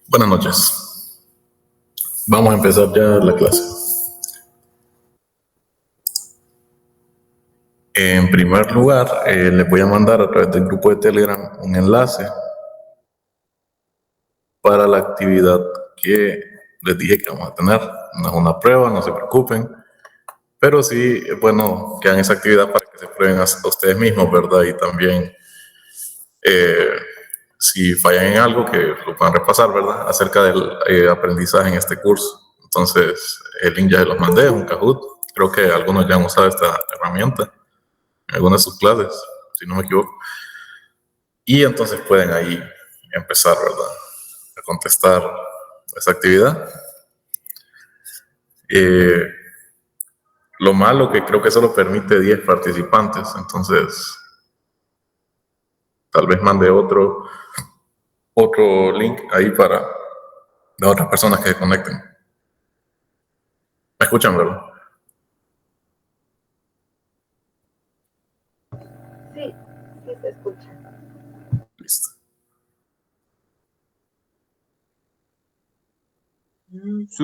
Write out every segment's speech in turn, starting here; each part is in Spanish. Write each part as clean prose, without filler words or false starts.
Buenas noches. Vamos a empezar ya la clase. En primer lugar, les voy a mandar a través del grupo de Telegram un enlace para la actividad que les dije que vamos a tener. No es una prueba, no se preocupen, pero sí es bueno que hagan esa actividad para que se prueben a ustedes mismos, ¿verdad? Y también, si fallan en algo, que lo puedan repasar, ¿verdad? Acerca del aprendizaje en este curso. Entonces, el link ya se los mandé, es un Kahoot. Creo que algunos ya han usado esta herramienta en algunas de sus clases, si no me equivoco. Y entonces pueden ahí empezar, ¿verdad? A contestar esa actividad. Eh, lo malo que creo que solo permite 10 participantes, entonces tal vez mande otro link ahí para las otras personas que se conecten. ¿Me escuchan, verdad? Sí, sí se escucha. Listo. Sí.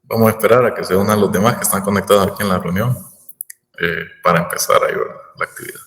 Vamos a esperar a que se unan los demás que están conectados aquí en la reunión para empezar ahí, ¿verdad? La actividad.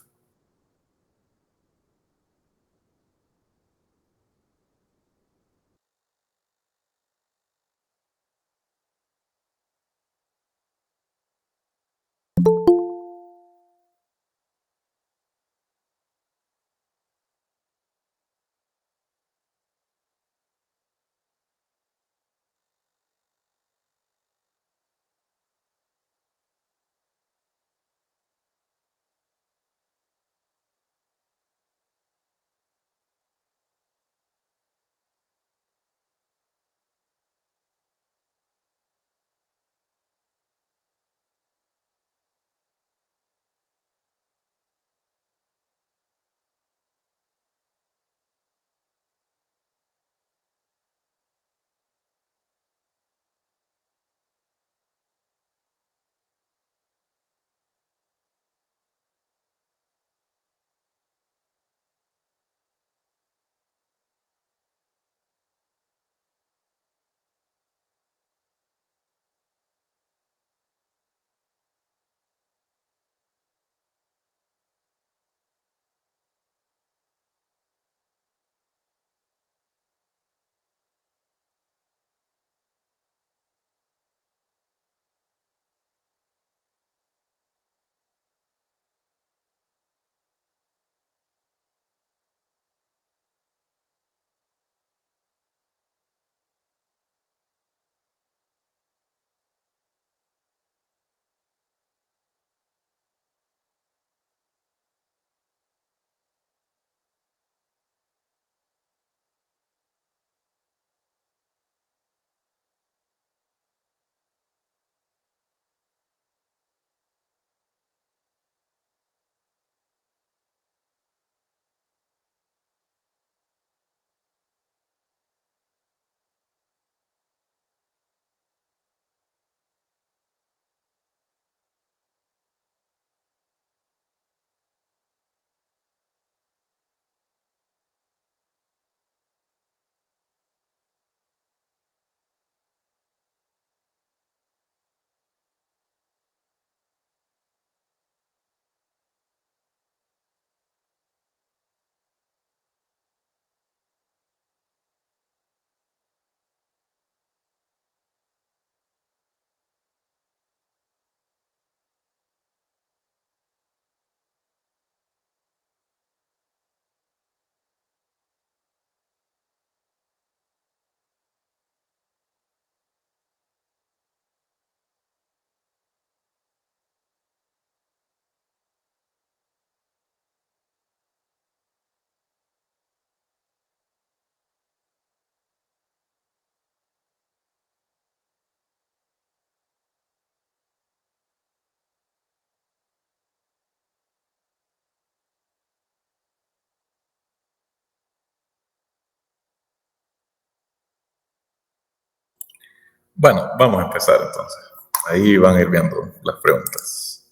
Bueno, vamos a empezar entonces. Ahí van a ir viendo las preguntas.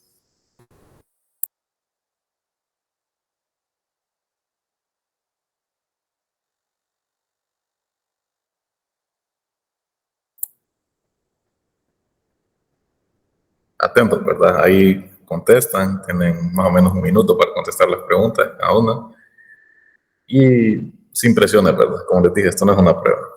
Atentos, ¿verdad? Ahí contestan, tienen más o menos 1 minuto para contestar las preguntas cada una. Y sin presiones, ¿verdad? Como les dije, esto no es una prueba.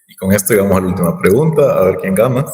Y con esto llegamos a la última pregunta, a ver quién gana.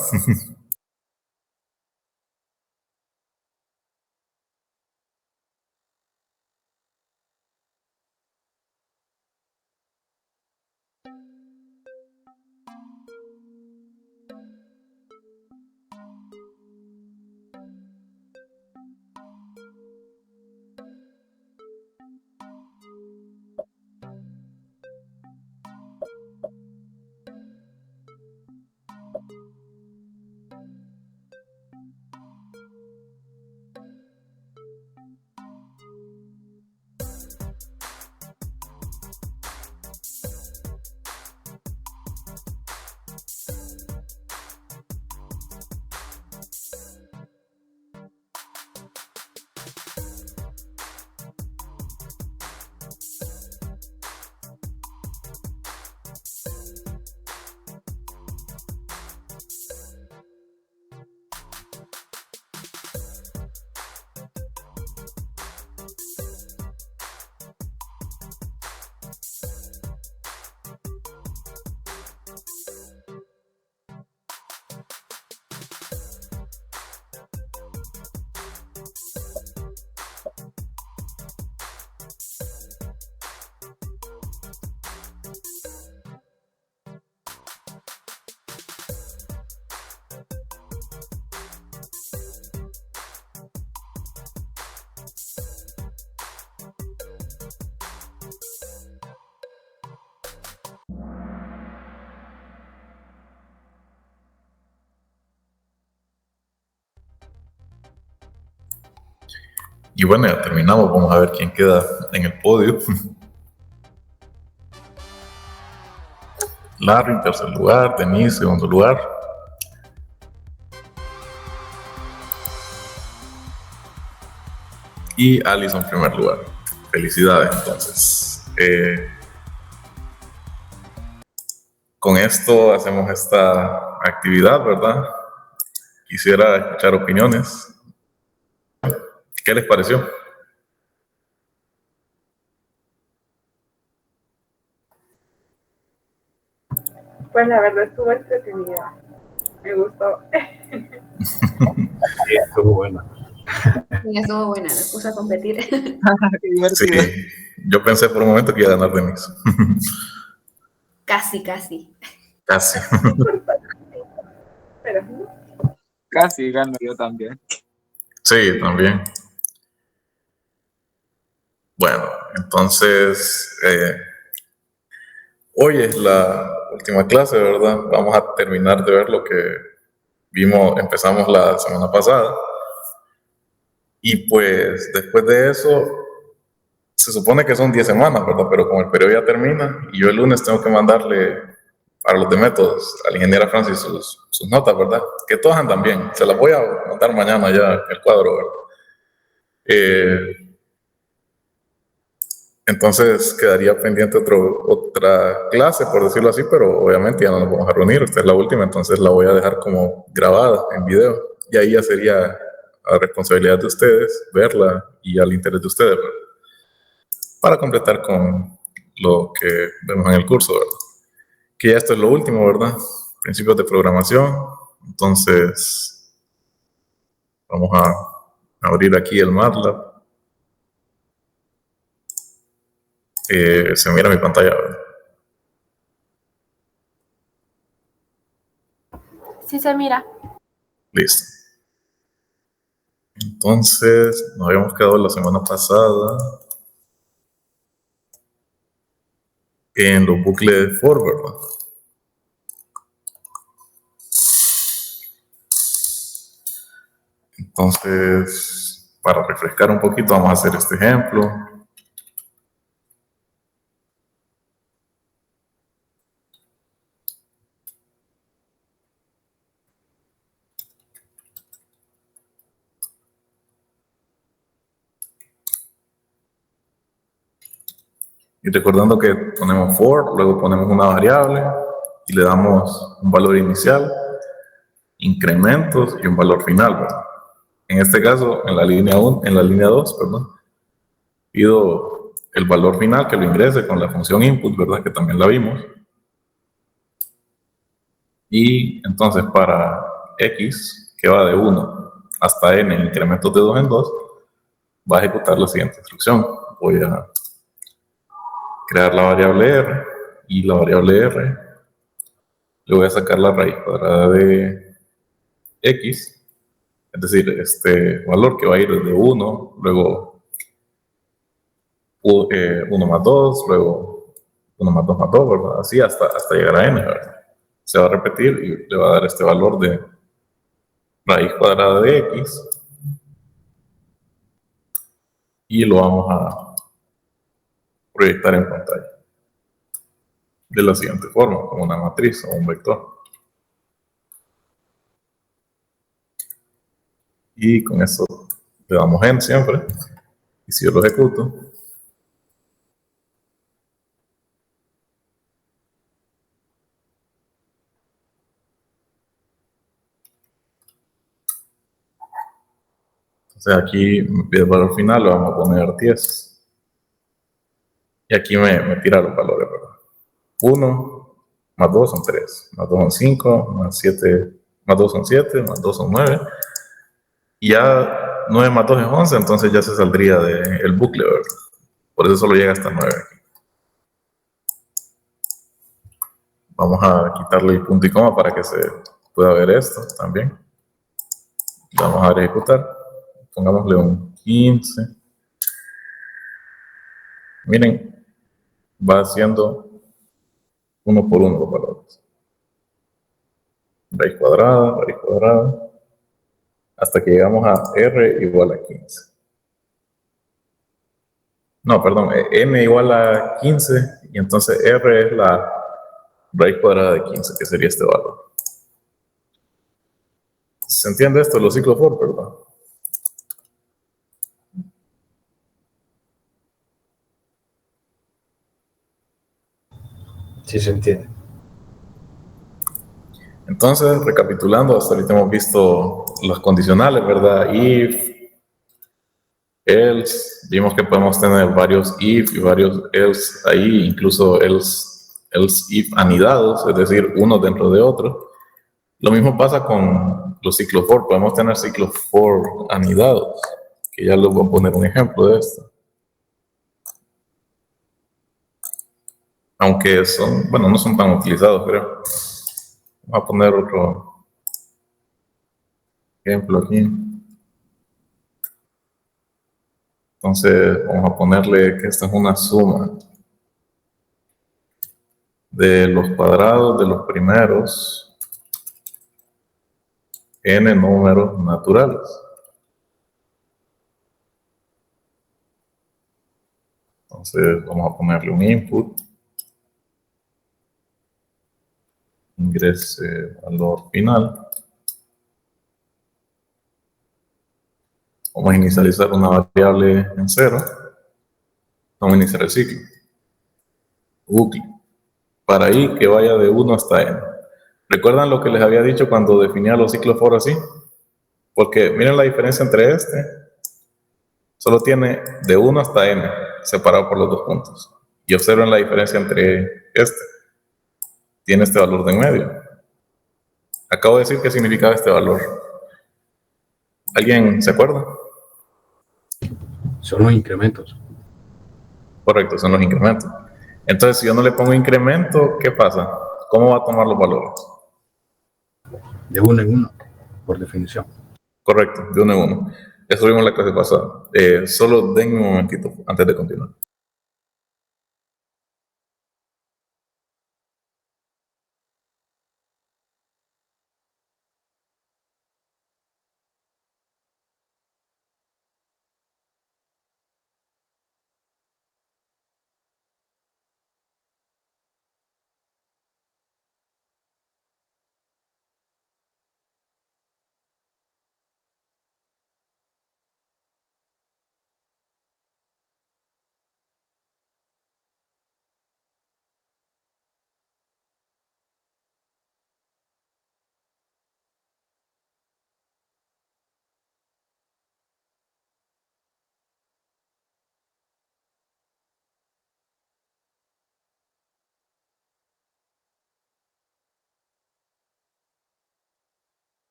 Y bueno, ya terminamos. Vamos a ver quién queda en el podio. Larry en tercer lugar, Denise segundo lugar. Y Alison en primer lugar. Felicidades, entonces. Con esto hacemos esta actividad, ¿verdad? Quisiera escuchar opiniones. ¿Qué les pareció? Pues la verdad estuvo entretenida. Me gustó. Sí, estuvo bueno. Sí, estuvo buena, me puse a competir. Qué divertido. Sí, yo pensé por un momento que iba a ganar Denise. Casi. Casi. Pero Casi gano yo también. Sí, también. Bueno, entonces, hoy es la última clase, ¿verdad? Vamos a terminar de ver lo que empezamos la semana pasada. Y pues, después de eso, se supone que son 10 semanas, ¿verdad? Pero como el periodo ya termina, y yo el lunes tengo que mandarle para los de métodos a la ingeniera Francis sus notas, ¿verdad? Que todas andan bien. Se las voy a mandar mañana ya el cuadro, ¿verdad? Entonces quedaría pendiente otra clase, por decirlo así, pero obviamente ya no nos vamos a reunir. Esta es la última, entonces la voy a dejar como grabada en video. Y ahí ya sería a responsabilidad de ustedes verla y al interés de ustedes, ¿verdad? Para completar con lo que vemos en el curso, ¿verdad? Que ya esto es lo último, ¿verdad? Principios de programación. Entonces, vamos a abrir aquí el MATLAB. Se mira mi pantalla, ¿verdad? Sí se mira. Listo. Entonces, nos habíamos quedado la semana pasada en los bucles for, ¿verdad? Entonces, para refrescar un poquito, vamos a hacer este ejemplo. Y recordando que ponemos for, luego ponemos una variable y le damos un valor inicial, incrementos y un valor final, ¿verdad? En este caso, en la línea 1, en la línea 2, perdón, pido el valor final que lo ingrese con la función input, ¿verdad? Que también la vimos. Y entonces para x, que va de 1 hasta n, incrementos de 2 en 2, va a ejecutar la siguiente instrucción. Voy a crear la variable r, y la variable r le voy a sacar la raíz cuadrada de x, es decir, este valor que va a ir desde 1, luego 1 más 2, luego 1 más 2 más 2, ¿verdad? Así hasta llegar a n, ¿verdad? Se va a repetir y le va a dar este valor de raíz cuadrada de x, y lo vamos a proyectar en pantalla de la siguiente forma, como una matriz o un vector. Y con eso le damos end siempre, y si yo lo ejecuto, entonces aquí me pide el valor final, le vamos a poner 10. Y aquí me tira los valores, ¿verdad? 1 más 2 son 3, más 2 son 5, más 7, más 2 son 7, más 2 son 9. Y ya 9 más 2 es 11, entonces ya se saldría del bucle, ¿verdad? Por eso solo llega hasta 9. Vamos a quitarle el punto y coma para que se pueda ver esto también. Vamos a ejecutar. Pongámosle un 15. Miren, va haciendo uno por uno los valores. Raíz cuadrada, hasta que llegamos a r igual a 15. No, perdón, n igual a 15, y entonces r es la raíz cuadrada de 15, que sería este valor. ¿Se entiende esto? Los ciclos for, ¿verdad? Sí se entiende. Entonces, recapitulando, hasta ahorita hemos visto las condicionales, ¿verdad? If, else, vimos que podemos tener varios if y varios else ahí, incluso else if anidados, es decir, uno dentro de otro. Lo mismo pasa con los ciclos for, podemos tener ciclos for anidados, que ya les voy a poner un ejemplo de esto. Aunque son, bueno, no son tan utilizados, creo. Vamos a poner otro ejemplo aquí. Entonces, vamos a ponerle que esta es una suma de los cuadrados de los primeros n números naturales. Entonces, vamos a ponerle un input. Ingrese valor final. Vamos a inicializar una variable en 0. Vamos a iniciar el ciclo. Bucle. Para ahí que vaya de 1 hasta n. ¿Recuerdan lo que les había dicho cuando definía los ciclos for así? Porque miren la diferencia entre este. Solo tiene de 1 hasta n, separado por los dos puntos. Y observen la diferencia entre este. Tiene este valor de en medio. Acabo de decir qué significaba este valor. ¿Alguien se acuerda? Son los incrementos. Correcto, son los incrementos. Entonces, si yo no le pongo incremento, ¿qué pasa? ¿Cómo va a tomar los valores? De uno en uno, por definición. Correcto, de uno en uno. Eso vimos en la clase pasada. Solo denme un momentito antes de continuar.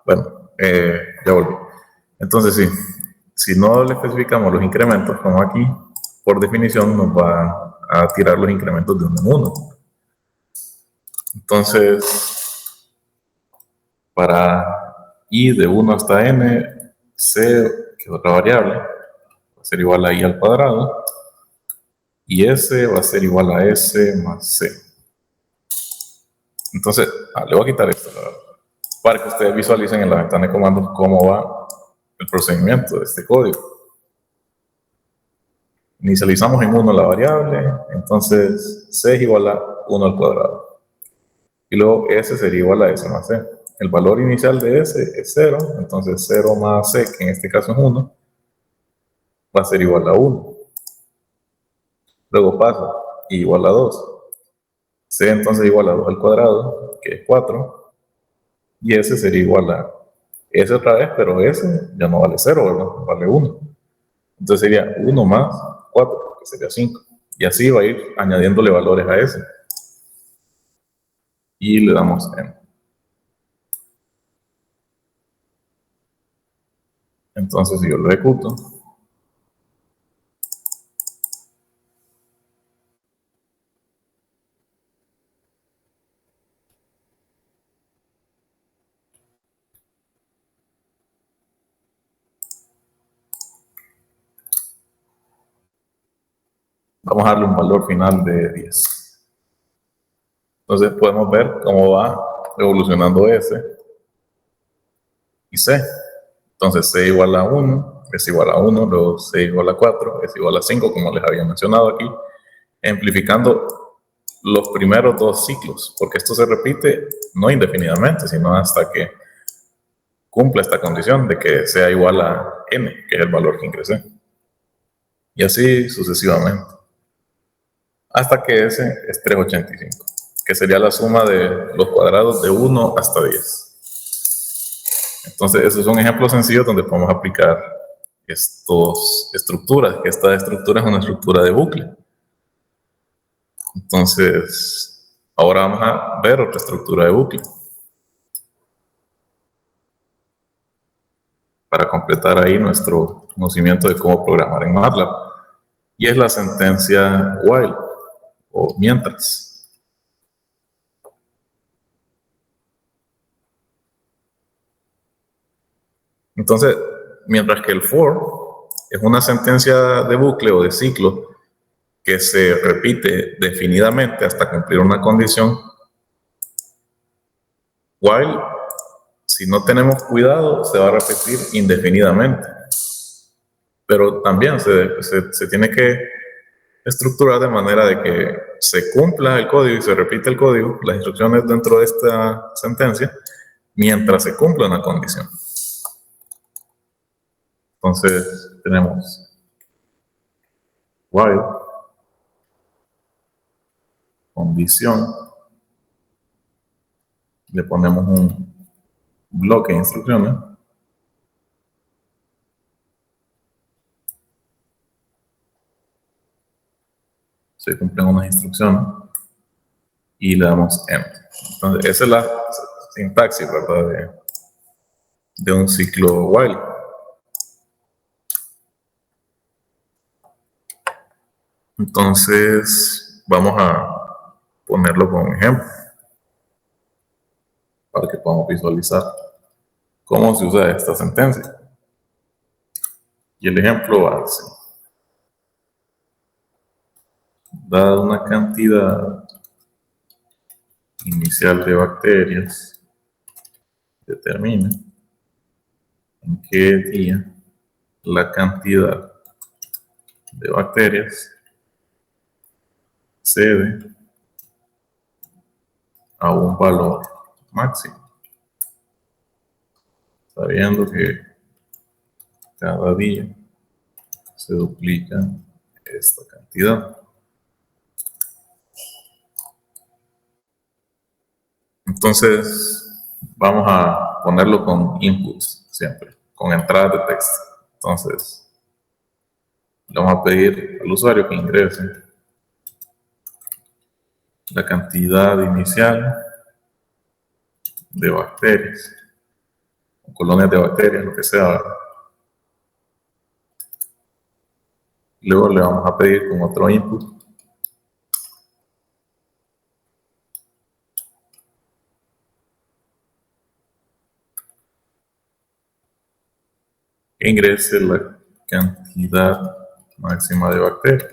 Bueno, ya volví. Entonces, sí, si no le especificamos los incrementos, como aquí, por definición nos va a tirar los incrementos de uno en uno. Entonces, para i de 1 hasta n, c, que es otra variable, va a ser igual a i al cuadrado, y s va a ser igual a s más c. Entonces, le voy a quitar esto, la verdad, para que ustedes visualicen en la ventana de comandos cómo va el procedimiento de este código. Inicializamos en 1 la variable, entonces c es igual a 1 al cuadrado. Y luego s sería igual a s más c. El valor inicial de s es 0, entonces 0 más c, que en este caso es 1, va a ser igual a 1. Luego pasa igual a 2. C entonces igual a 2 al cuadrado, que es 4. Y s sería igual a s otra vez, pero s ya no vale 0, ¿verdad? Vale 1. Entonces sería 1 más 4, que sería 5. Y así va a ir añadiéndole valores a s. Y le damos n. Entonces, si yo lo ejecuto, vamos a darle un valor final de 10. Entonces podemos ver cómo va evolucionando S y C. Entonces C igual a 1, es igual a 1, luego C igual a 4, es igual a 5, como les había mencionado aquí, ejemplificando los primeros dos ciclos, porque esto se repite no indefinidamente, sino hasta que cumpla esta condición de que sea igual a n, que es el valor que ingresé. Y así sucesivamente. Hasta que S es 385, que sería la suma de los cuadrados de 1 hasta 10. Entonces, esos son ejemplos sencillos donde podemos aplicar estas estructuras, que esta estructura es una estructura de bucle. Entonces, ahora vamos a ver otra estructura de bucle. Para completar ahí nuestro conocimiento de cómo programar en MATLAB. Y es la sentencia while, o mientras. Entonces, mientras que el for es una sentencia de bucle o de ciclo que se repite definidamente hasta cumplir una condición, while, si no tenemos cuidado, se va a repetir indefinidamente. Pero también se tiene que estructurar de manera de que se cumpla el código y se repite el código, las instrucciones dentro de esta sentencia, mientras se cumpla una condición. Entonces, tenemos while, condición, le ponemos un bloque de instrucciones, se cumplen unas instrucciones y le damos end. Entonces, esa es la sintaxis, ¿verdad? De un ciclo while. Entonces, vamos a ponerlo como ejemplo para que podamos visualizar cómo se usa esta sentencia. Y el ejemplo va así. Dada una cantidad inicial de bacterias, determina en qué día la cantidad de bacterias cede a un valor máximo, sabiendo que cada día se duplica esta cantidad. Entonces, vamos a ponerlo con inputs siempre, con entradas de texto. Entonces, le vamos a pedir al usuario que ingrese la cantidad inicial de bacterias, o colonias de bacterias, lo que sea, ¿verdad? Luego le vamos a pedir con otro input que ingrese la cantidad máxima de bacterias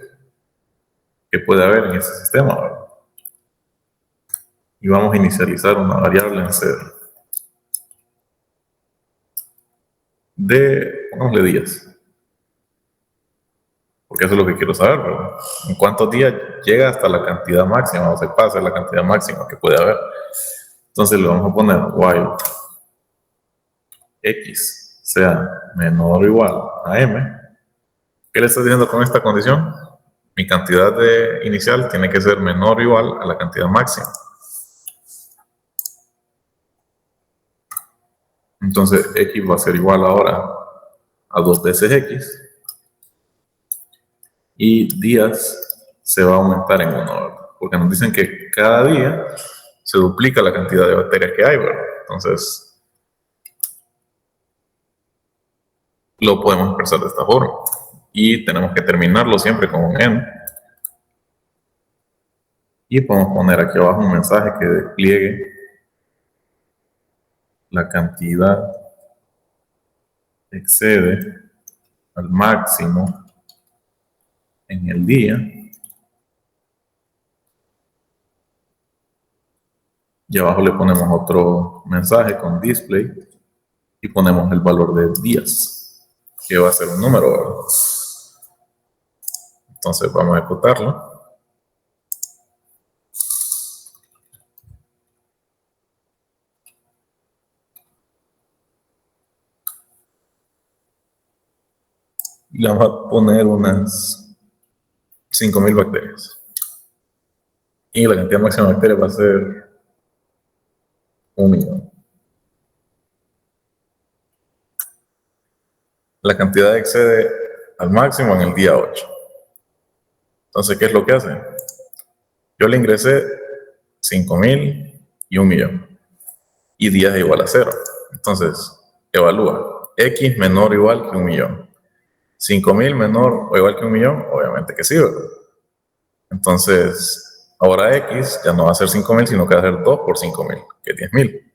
que puede haber en ese sistema, ¿verdad? Y vamos a inicializar una variable en C de, pongámosle días, porque eso es lo que quiero saber, ¿verdad? En cuántos días llega hasta la cantidad máxima o se pasa la cantidad máxima que puede haber. Entonces le vamos a poner while x sea menor o igual a m. ¿Qué le estoy diciendo con esta condición? Mi cantidad inicial tiene que ser menor o igual a la cantidad máxima. Entonces x va a ser igual ahora a 2 veces x. Y días se va a aumentar en 1, ¿verdad? Porque nos dicen que cada día se duplica la cantidad de bacterias que hay, ¿verdad? Entonces, lo podemos expresar de esta forma. Y tenemos que terminarlo siempre con un n. Y podemos poner aquí abajo un mensaje que despliegue la cantidad excede al máximo en el día. Y abajo le ponemos otro mensaje con display y ponemos el valor de días, que va a ser un número, ¿verdad? Entonces vamos a ejecutarlo. Y le vamos a poner unas 5.000 bacterias. Y la cantidad máxima de bacterias va a ser 1.000.000. La cantidad excede al máximo en el día 8. Entonces, ¿qué es lo que hace? Yo le ingresé 5.000 y 1.000.000. Y días es igual a 0. Entonces, evalúa. X menor o igual que 1.000.000. 5.000 menor o igual que 1.000.000, obviamente que sí, ¿verdad? Entonces, ahora X ya no va a ser 5.000, sino que va a ser 2 por 5.000, que es 10.000.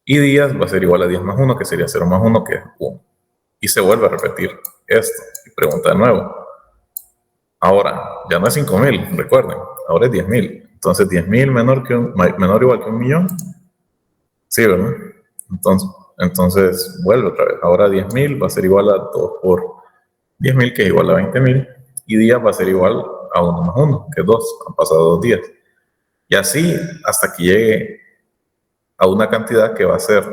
Y días va a ser igual a 10 más 1, que sería 0 más 1, que es 1. Y se vuelve a repetir esto. Y pregunta de nuevo. Ahora, ya no es 5.000, recuerden. Ahora es 10.000. Entonces, 10.000 menor o igual que 1.000.000. Sí, ¿verdad? Entonces, vuelve otra vez. Ahora 10.000 va a ser igual a 2 por 10.000, que es igual a 20.000. Y días va a ser igual a 1 más 1, que es 2. Han pasado 2 días. Y así hasta que llegue a una cantidad que va a ser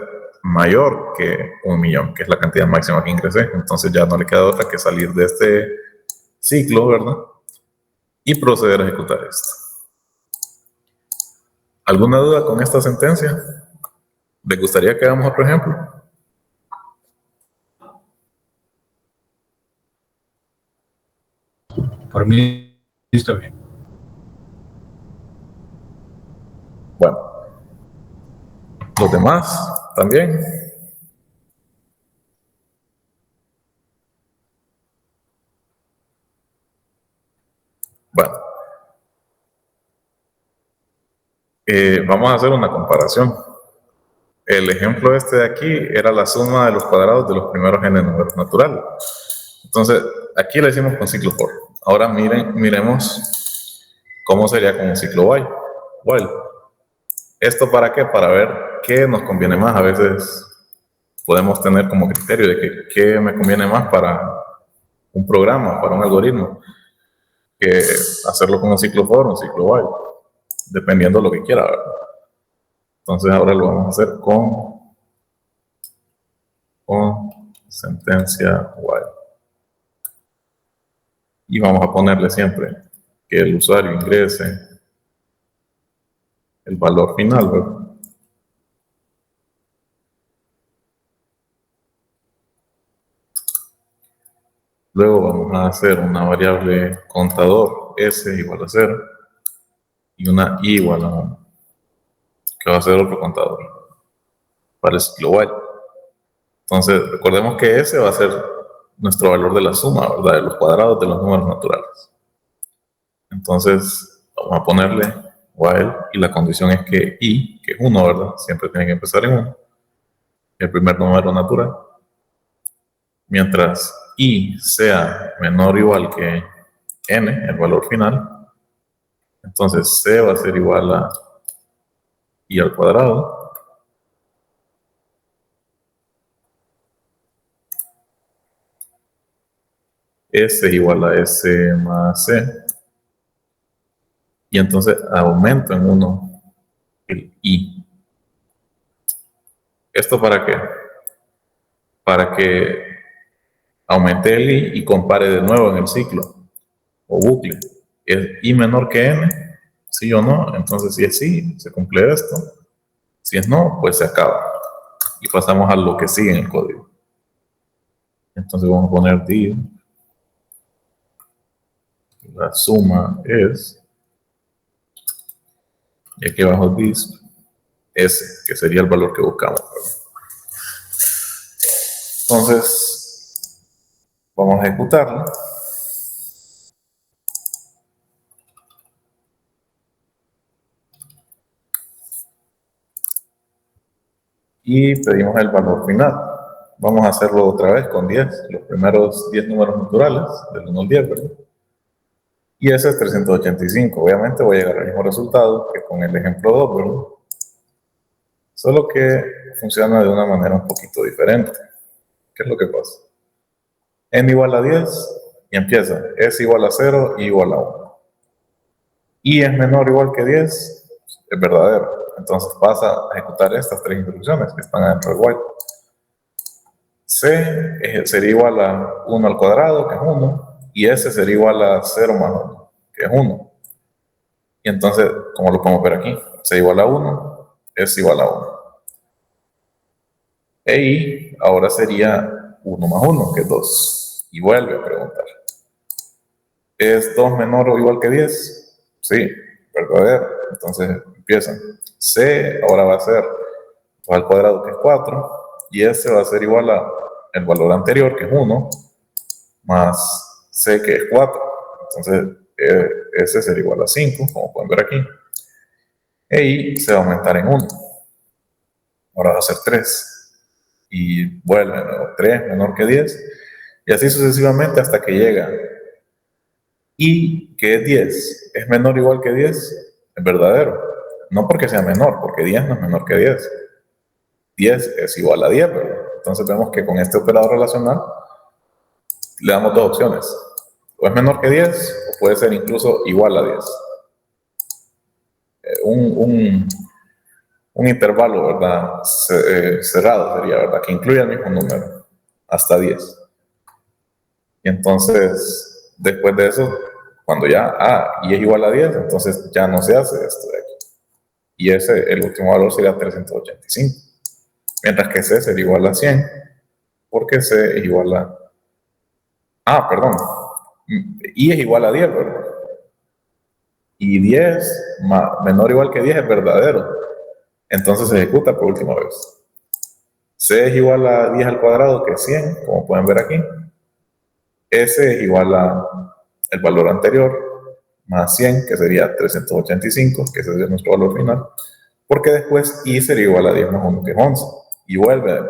mayor que 1.000.000, que es la cantidad máxima que ingresé. Entonces ya no le queda otra que salir de este ciclo, ¿verdad? Y proceder a ejecutar esto. ¿Alguna duda con esta sentencia? ¿Les gustaría que hagamos otro ejemplo? Por mí está bien. Bueno, los demás también. Bueno, vamos a hacer una comparación. El ejemplo este de aquí era la suma de los cuadrados de los primeros n números naturales. Entonces, aquí lo hicimos con ciclo for. Ahora miremos cómo sería con un ciclo while. ¿Esto para qué? Para ver qué nos conviene más. A veces podemos tener como criterio de que qué me conviene más para un programa, para un algoritmo, que hacerlo con un ciclo for o un ciclo while, dependiendo de lo que quiera, ¿verdad? Entonces ahora lo vamos a hacer con sentencia while. Y vamos a ponerle siempre que el usuario ingrese el valor final, ¿verdad? Luego vamos a hacer una variable contador s igual a 0 y una i igual a 1, que va a ser otro contador para el ciclo while. Entonces, recordemos que s va a ser nuestro valor de la suma, ¿verdad? De los cuadrados de los números naturales. Entonces, vamos a ponerle while y la condición es que i, que es 1, ¿verdad? Siempre tiene que empezar en 1, el primer número natural. Mientras i sea menor o igual que n, el valor final, entonces c va a ser igual a i al cuadrado s igual a s más c, y entonces aumento en 1 el i. ¿Esto para qué? Para que aumente el i y compare de nuevo en el ciclo o bucle. ¿Es i menor que n? ¿Sí o no? Entonces si es sí, se cumple esto. Si es no, pues se acaba. Y pasamos a lo que sigue en el código. Entonces vamos a poner div. La suma es, y aquí abajo dice S, que sería el valor que buscamos. Entonces, vamos a ejecutarlo. Y pedimos el valor final. Vamos a hacerlo otra vez con 10, los primeros 10 números naturales, del 1 al 10, ¿verdad? Y ese es 385. Obviamente voy a llegar al mismo resultado que con el ejemplo 2, ¿verdad? Solo que funciona de una manera un poquito diferente. ¿Qué es lo que pasa? N igual a 10 y empieza. S igual a 0 y igual a 1. Y es menor o igual que 10, es verdadero. Entonces pasa a ejecutar estas tres instrucciones que están dentro del while. C sería igual a 1 al cuadrado, que es 1. Y S sería igual a 0 más 1, que es 1. Y entonces, como lo podemos ver aquí, C igual a 1, S igual a 1. E I ahora sería 1 más 1, que es 2. Y vuelve a preguntar. ¿Es 2 menor o igual que 10? Sí, verdadero. Entonces empiezan. C ahora va a ser 2 al cuadrado, que es 4. Y S va a ser igual a el valor anterior, que es 1, más C, que es 4. Entonces S será igual a 5, como pueden ver aquí. E I se va a aumentar en 1. Ahora va a ser 3. Y vuelve de nuevo, 3 menor que 10. Y así sucesivamente hasta que llega. Y que es 10, ¿es menor o igual que 10? Es verdadero. No porque sea menor, porque 10 no es menor que 10. 10 es igual a 10, ¿verdad? Entonces vemos que con este operador relacional le damos dos opciones. O es menor que 10, o puede ser incluso igual a 10. Un intervalo, ¿verdad? Cerrado sería, ¿verdad? Que incluye el mismo número, hasta 10. Y entonces, después de eso, cuando ya y es igual a 10, entonces ya no se hace esto de aquí. Y el último valor sería 385. Mientras que C sería igual a 100, porque C es igual a... perdón. Y es igual a 10, ¿verdad? Y 10 menor o igual que 10 es verdadero. Entonces se ejecuta por última vez. C es igual a 10 al cuadrado, que es 100, como pueden ver aquí. S es igual a el valor anterior, más 100, que sería 385, que ese sería nuestro valor final, porque después y sería igual a 10 más 1, que es 11, y vuelve a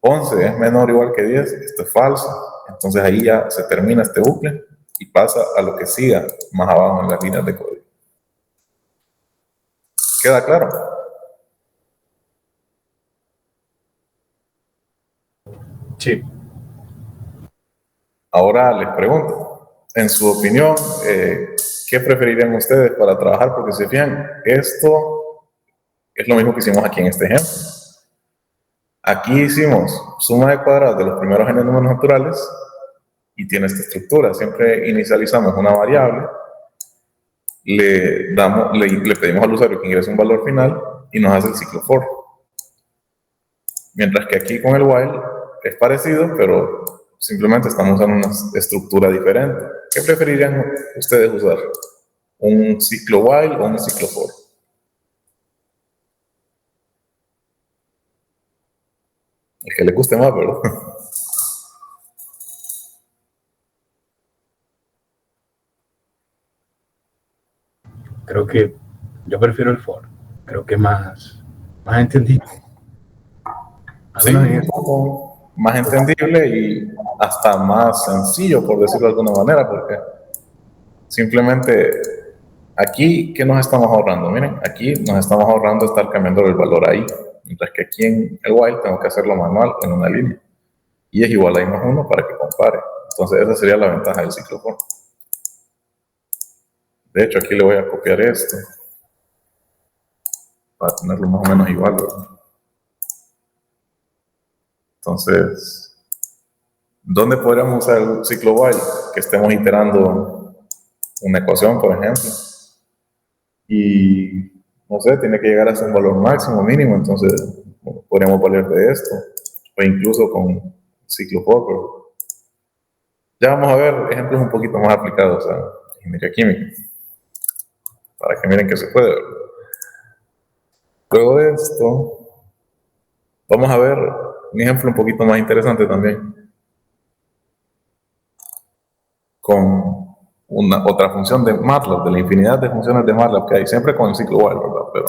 11 es menor o igual que 10, esto es falso, entonces ahí ya se termina este bucle y pasa a lo que siga más abajo en las líneas de código. ¿Queda claro? Sí. Ahora les pregunto, en su opinión, ¿qué preferirían ustedes para trabajar? Porque si se fijan, esto es lo mismo que hicimos aquí en este ejemplo. Aquí hicimos suma de cuadrados de los primeros n números naturales y tiene esta estructura. Siempre inicializamos una variable, le pedimos al usuario que ingrese un valor final y nos hace el ciclo for. Mientras que aquí con el while es parecido, pero simplemente estamos usando una estructura diferente. ¿Qué preferirían ustedes usar? ¿Un ciclo while o un ciclo for? El que les guste más, ¿verdad? Creo que yo prefiero el for. Creo que más entendible. Sí, un poco más entendible y hasta más sencillo, por decirlo de alguna manera, porque simplemente aquí, ¿qué nos estamos ahorrando? Miren, aquí nos estamos ahorrando estar cambiando el valor ahí, mientras que aquí en el while tengo que hacerlo manual en una línea. Y es igual a I más 1 para que compare. Entonces esa sería la ventaja del ciclo for. De hecho, aquí le voy a copiar esto para tenerlo más o menos igual, ¿verdad? Entonces, ¿dónde podríamos usar el ciclo while? Que estemos iterando una ecuación, por ejemplo, y no sé, tiene que llegar a un valor máximo, mínimo, entonces podríamos valer de esto, o incluso con ciclo for, pero ya vamos a ver ejemplos un poquito más aplicados a ingeniería química, para que miren que se puede. Luego de esto, vamos a ver un ejemplo un poquito más interesante también, con otra función de MATLAB, de la infinidad de funciones de MATLAB que hay, siempre con el ciclo while, ¿verdad? Pero,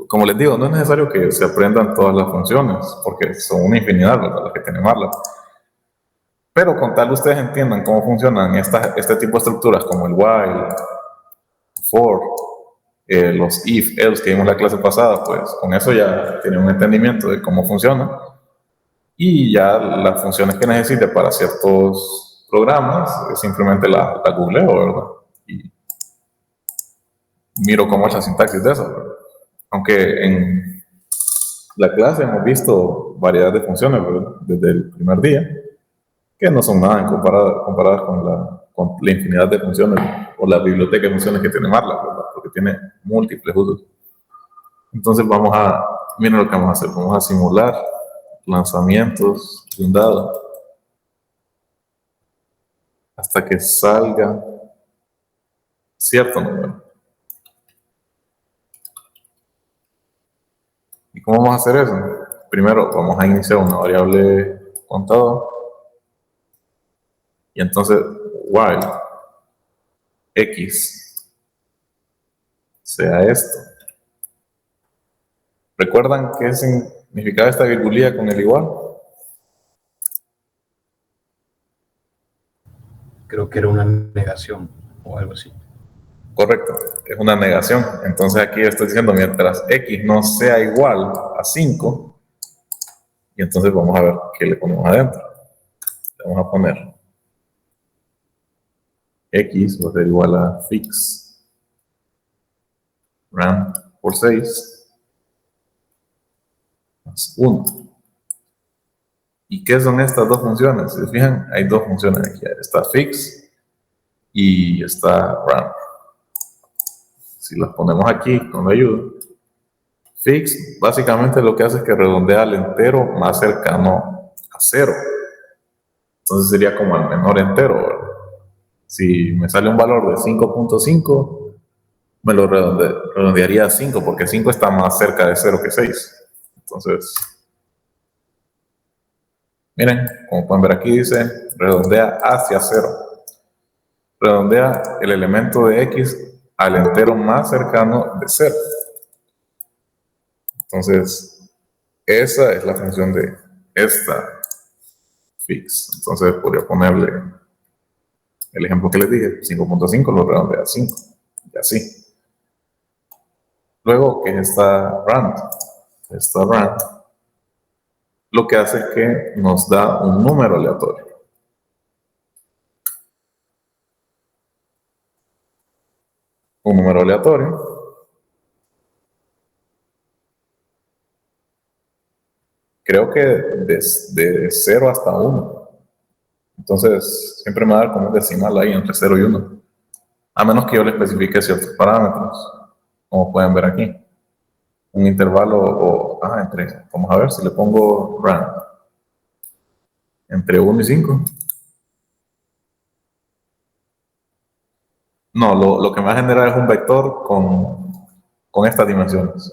como les digo, no es necesario que se aprendan todas las funciones, porque son una infinidad, ¿verdad?, las que tiene MATLAB. Pero con tal ustedes entiendan cómo funcionan este tipo de estructuras, como el while, for, los if, else que vimos la clase pasada, pues con eso ya tienen un entendimiento de cómo funciona. Y ya las funciones que necesite para ciertos programas, simplemente la googleo, ¿verdad? Y miro cómo es la sintaxis de eso, ¿verdad? Aunque en la clase hemos visto variedad de funciones, ¿verdad?, desde el primer día, que no son nada comparadas con la infinidad de funciones o la biblioteca de funciones que tiene MATLAB, ¿verdad?, porque tiene múltiples usos. Entonces miren lo que vamos a hacer, vamos a simular lanzamientos de un dado hasta que salga cierto número. ¿Y cómo vamos a hacer eso? Primero vamos a iniciar una variable contador y entonces while x sea esto. ¿Recuerdan qué significaba esta virgulilla con el igual? Creo que era una negación o algo así. Correcto, es una negación. Entonces aquí estoy diciendo mientras x no sea igual a 5, y entonces vamos a ver qué le ponemos adentro. Le vamos a poner x va a ser igual a fix rand por 6 más 1. ¿Y qué son estas dos funciones? Si se fijan, hay dos funciones aquí. Está fix y está rand. Si las ponemos aquí con la ayuda, fix básicamente lo que hace es que redondea al entero más cercano a 0. Entonces sería como el menor entero, ¿verdad? Si me sale un valor de 5.5, me lo redondearía a 5, porque 5 está más cerca de 0 que 6. Entonces, Miren, como pueden ver aquí dice, redondea hacia 0. Redondea el elemento de x al entero más cercano de 0. Entonces, esa es la función de esta fix. Entonces, podría ponerle el ejemplo que les dije, 5.5 lo redondea a 5, y así. Luego, que es esta rand? Esta rand lo que hace es que nos da un número aleatorio. Un número aleatorio. Creo que de 0 hasta 1. Entonces, siempre me va a dar como un decimal ahí entre 0 y 1. A menos que yo le especifique ciertos parámetros, como pueden ver aquí. Un intervalo entre, vamos a ver si le pongo rand entre 1 y 5. No, lo que me va a generar es un vector con estas dimensiones.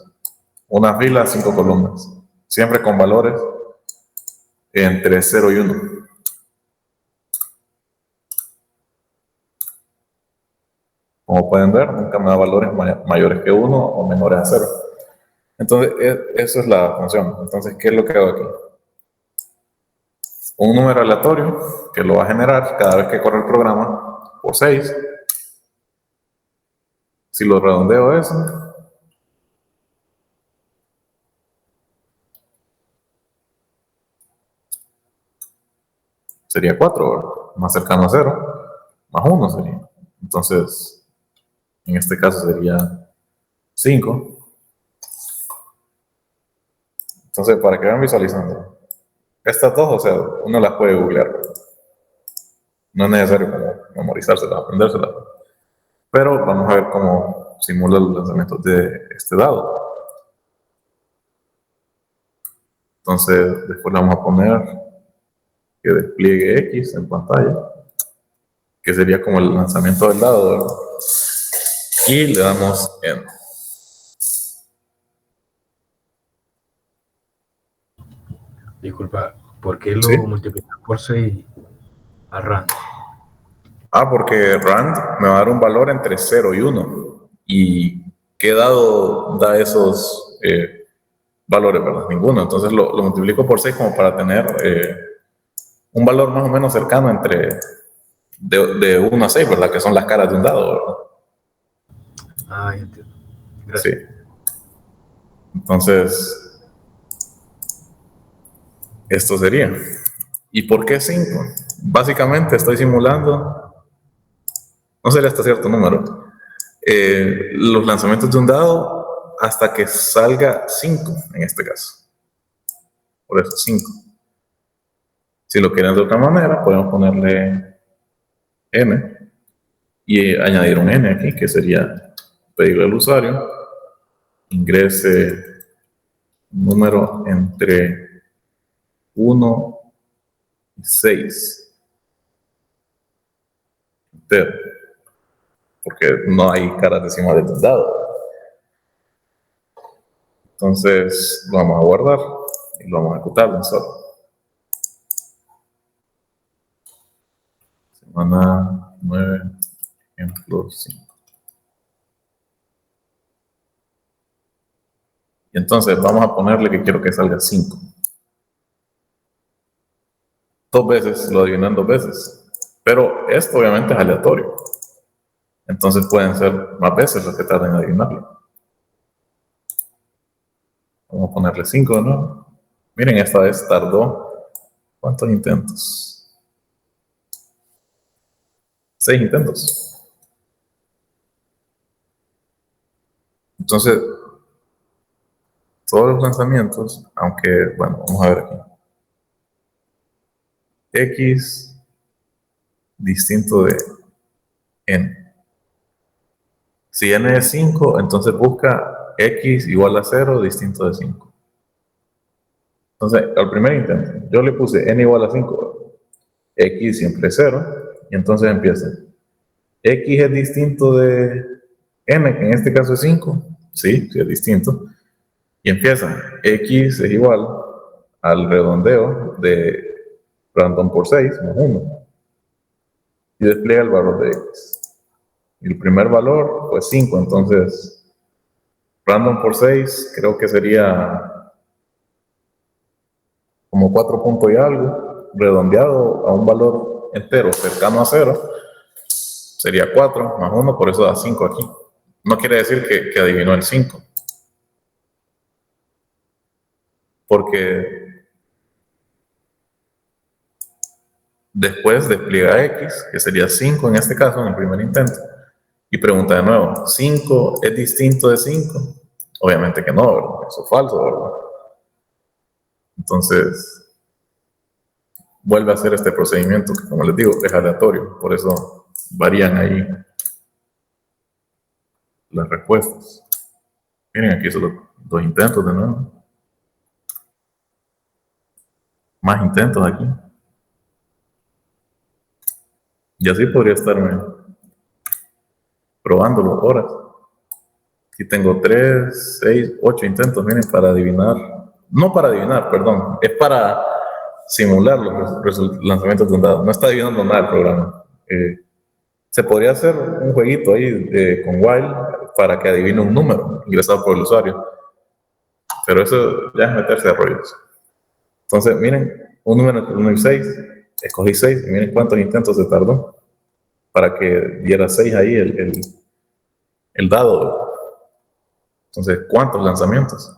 Una fila, 5 columnas. Siempre con valores entre 0 y 1. Como pueden ver, nunca me da valores mayores que 1 o menores a 0. Entonces, eso es la función. Entonces, ¿qué es lo que hago aquí? Un número aleatorio que lo va a generar cada vez que corre el programa por 6. Si lo redondeo eso, sería 4, ¿verdad? Más cercano a 0, más 1 sería. Entonces, en este caso sería 5. Entonces, para que vayan visualizando, estas dos, o sea, uno las puede googlear. No es necesario como memorizárselas, aprendérselas. Pero vamos a ver cómo simula los lanzamientos de este dado. Entonces, después le vamos a poner que despliegue X en pantalla, que sería como el lanzamiento del dado, ¿verdad? Y le damos N. Disculpa, ¿por qué lo ¿Sí? multiplicas por 6 a rand? Porque rand me va a dar un valor entre 0 y 1. ¿Y qué dado da esos valores, verdad? Ninguno. Entonces lo multiplico por 6 como para tener un valor más o menos cercano entre de 1 a 6, ¿verdad? Que son las caras de un dado, ¿verdad? Ah, entiendo. Gracias. Sí. Entonces, esto sería. ¿Y por qué 5? Básicamente estoy simulando, no sería hasta cierto número, los lanzamientos de un dado hasta que salga 5, en este caso. Por eso 5. Si lo quieren de otra manera, podemos ponerle n y añadir un n aquí, que sería pedirle al usuario ingrese un número entre 1 y 6 entero, porque no hay caras decimales de un dado. Entonces lo vamos a guardar y lo vamos a ejecutar en solo. Semana 9, ejemplo 5. Y entonces vamos a ponerle que quiero que salga 5. 2 veces, lo adivinan 2 veces. Pero esto obviamente es aleatorio. Entonces pueden ser más veces las que tarden en adivinarlo. Vamos a ponerle 5 de nuevo. Miren, esta vez tardó. ¿Cuántos intentos? 6 intentos. Entonces, todos los lanzamientos, aunque, bueno, vamos a ver aquí. X distinto de N. Si N es 5, entonces busca X igual a 0 distinto de 5. Entonces, al primer intento, yo le puse N igual a 5. X siempre es 0. Y entonces empieza. X es distinto de N, que en este caso es 5. Sí, sí es distinto. Y empieza. X es igual al redondeo de random por 6 más 1. Y despliega el valor de X. Y el primer valor fue 5, entonces random por 6 creo que sería como 4 puntos y algo, redondeado a un valor entero cercano a 0, sería 4 más 1, por eso da 5 aquí. No quiere decir que adivinó el 5. Porque después despliega X, que sería 5 en este caso, en el primer intento, y pregunta de nuevo, ¿5 es distinto de 5? Obviamente que no, ¿verdad? Eso es falso, ¿verdad? Entonces, vuelve a hacer este procedimiento que, como les digo, es aleatorio, por eso varían ahí las respuestas. Miren, aquí son los 2 intentos de nuevo. Más intentos aquí. Y así podría estarme probándolo horas. Aquí tengo 3, 6, 8 intentos, miren, para adivinar. No para adivinar, perdón. Es para simular los lanzamientos de un dado. No está adivinando nada el programa. Se podría hacer un jueguito ahí con while para que adivine un número ingresado por el usuario. Pero eso ya es meterse a rollos. Entonces, miren, un número entre 1 y 6. Escogí 6 y miren cuántos intentos se tardó para que diera 6 ahí el dado. Entonces, ¿cuántos lanzamientos?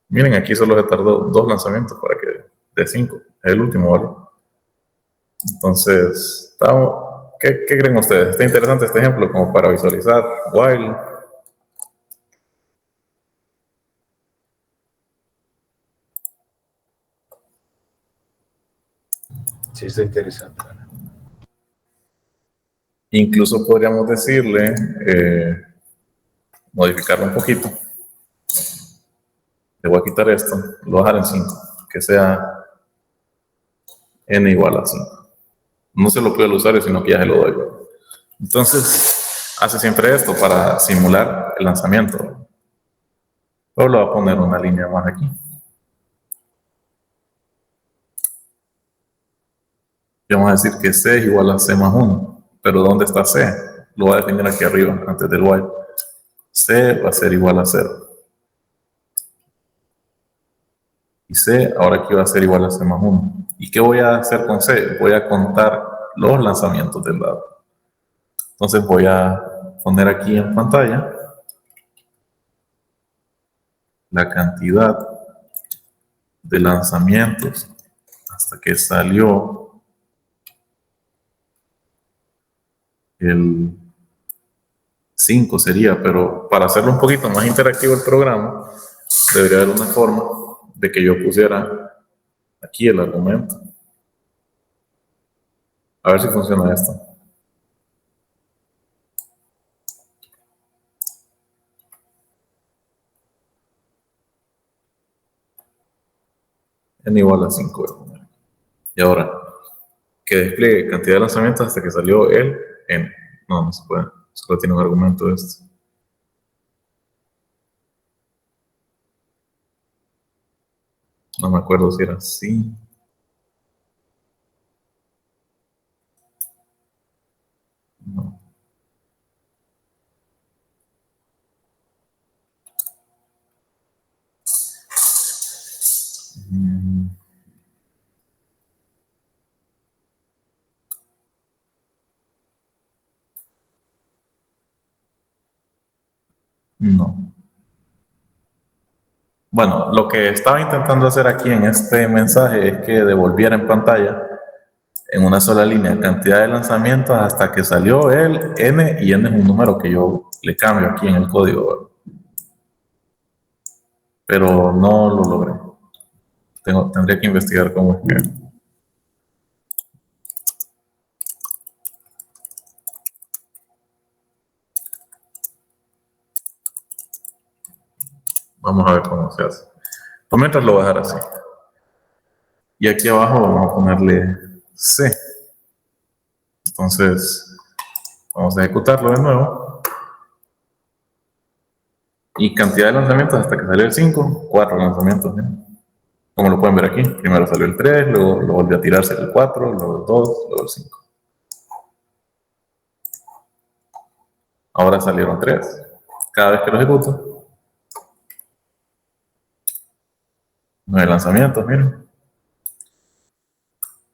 Miren, aquí solo se tardó 2 lanzamientos para que de 5, es el último valor. Entonces, ¿qué creen ustedes? Está interesante este ejemplo como para visualizar while. Sí, está interesante. Incluso podríamos decirle, modificarlo un poquito. Le voy a quitar esto, lo voy a dejar en 5, que sea n igual a 5. No se lo pido al usuario, sino que ya se lo doy. Entonces, hace siempre esto para simular el lanzamiento. Luego le voy a poner una línea más aquí. Y vamos a decir que C es igual a C más 1. Pero ¿dónde está C? Lo voy a definir aquí arriba, antes del while. C va a ser igual a 0. Y C, ahora aquí va a ser igual a C más 1. ¿Y qué voy a hacer con C? Voy a contar los lanzamientos del dado. Entonces voy a poner aquí en pantalla la cantidad de lanzamientos hasta que salió el 5 sería, pero para hacerlo un poquito más interactivo el programa, debería haber una forma de que yo pusiera aquí el argumento. A ver si funciona esto. N igual a 5 voy a poner. Y ahora, que despliegue cantidad de lanzamientos hasta que salió el N. No se puede. Solo tiene un argumento este. No me acuerdo si era así. No. No. Bueno, lo que estaba intentando hacer aquí en este mensaje es que devolviera en pantalla en una sola línea cantidad de lanzamientos hasta que salió el N, y N es un número que yo le cambio aquí en el código. Pero no lo logré. Tendría que investigar cómo es que... Vamos a ver cómo se hace. Por mientras lo voy a dejar así. Y aquí abajo vamos a ponerle C. Entonces, vamos a ejecutarlo de nuevo. Y cantidad de lanzamientos hasta que salió el 5, 4 lanzamientos. ¿Eh? Como lo pueden ver aquí, primero salió el 3, luego lo volvió a tirarse el 4, luego el 2, luego el 5. Ahora salieron 3. Cada vez que lo ejecuto, 9 lanzamientos, miren.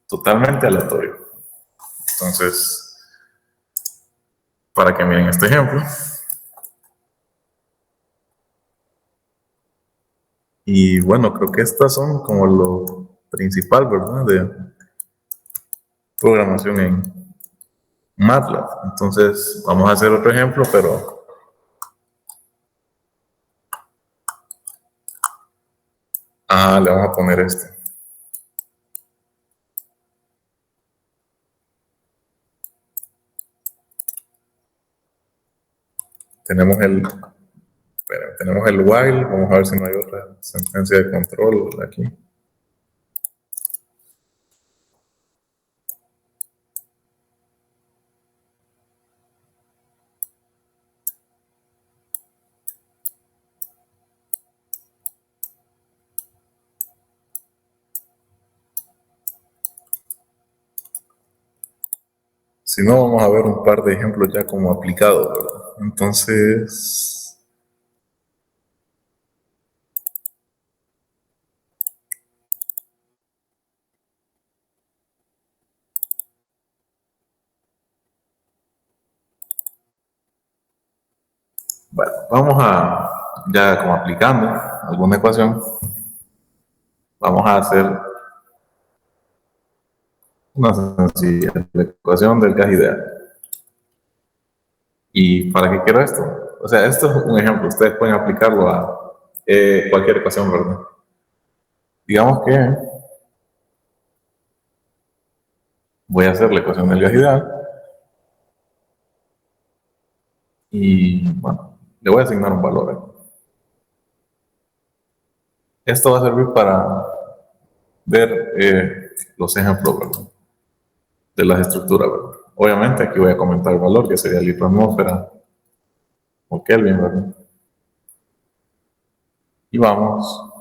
Totalmente aleatorio. Entonces, para que miren este ejemplo. Y bueno, creo que estas son como lo principal, ¿verdad? De programación en MATLAB. Entonces, vamos a hacer otro ejemplo, pero le vamos a poner este. Tenemos el while, vamos a ver si no hay otra sentencia de control aquí. Si no, vamos a ver un par de ejemplos ya como aplicados, ¿verdad? Entonces, bueno, vamos a, ya como aplicando alguna ecuación, vamos a hacer una sencilla, la ecuación del gas ideal. ¿Y para qué quiero esto? O sea, esto es un ejemplo, ustedes pueden aplicarlo a cualquier ecuación, ¿verdad? Digamos que voy a hacer la ecuación del gas ideal y, bueno, le voy a asignar un valor aquí. Esto va a servir para ver los ejemplos, ¿verdad? De las estructuras, ¿verdad? Obviamente aquí voy a comentar el valor, que sería litro atmósfera o Kelvin, ¿verdad? Y vamos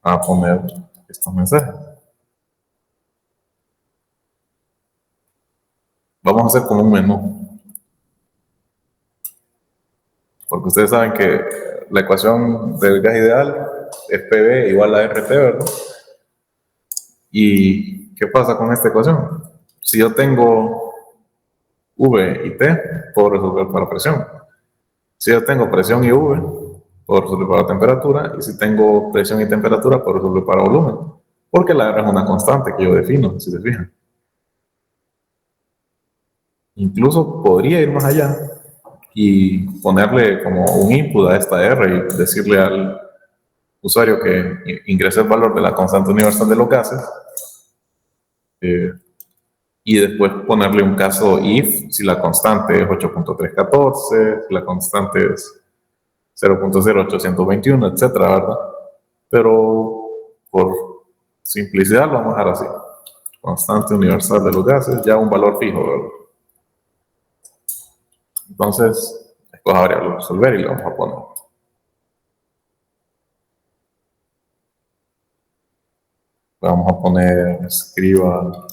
a poner estos mensajes. Vamos a hacer como un menú. Porque ustedes saben que la ecuación del gas ideal es PV igual a RT, ¿verdad? ¿Y qué pasa con esta ecuación? Si yo tengo V y T, puedo resolver para presión. Si yo tengo presión y V, puedo resolver para temperatura. Y si tengo presión y temperatura, puedo resolver para volumen. Porque la R es una constante que yo defino, si se fijan. Incluso podría ir más allá y ponerle como un input a esta R y decirle al usuario que ingrese el valor de la constante universal de los gases y después ponerle un caso if si la constante es 8.314, si la constante es 0.0821, etcétera, ¿verdad? Pero por simplicidad lo vamos a dejar así. Constante universal de los gases, ya un valor fijo, ¿verdad? Entonces, escoja variable resolver y le vamos a poner. Vamos a poner escriba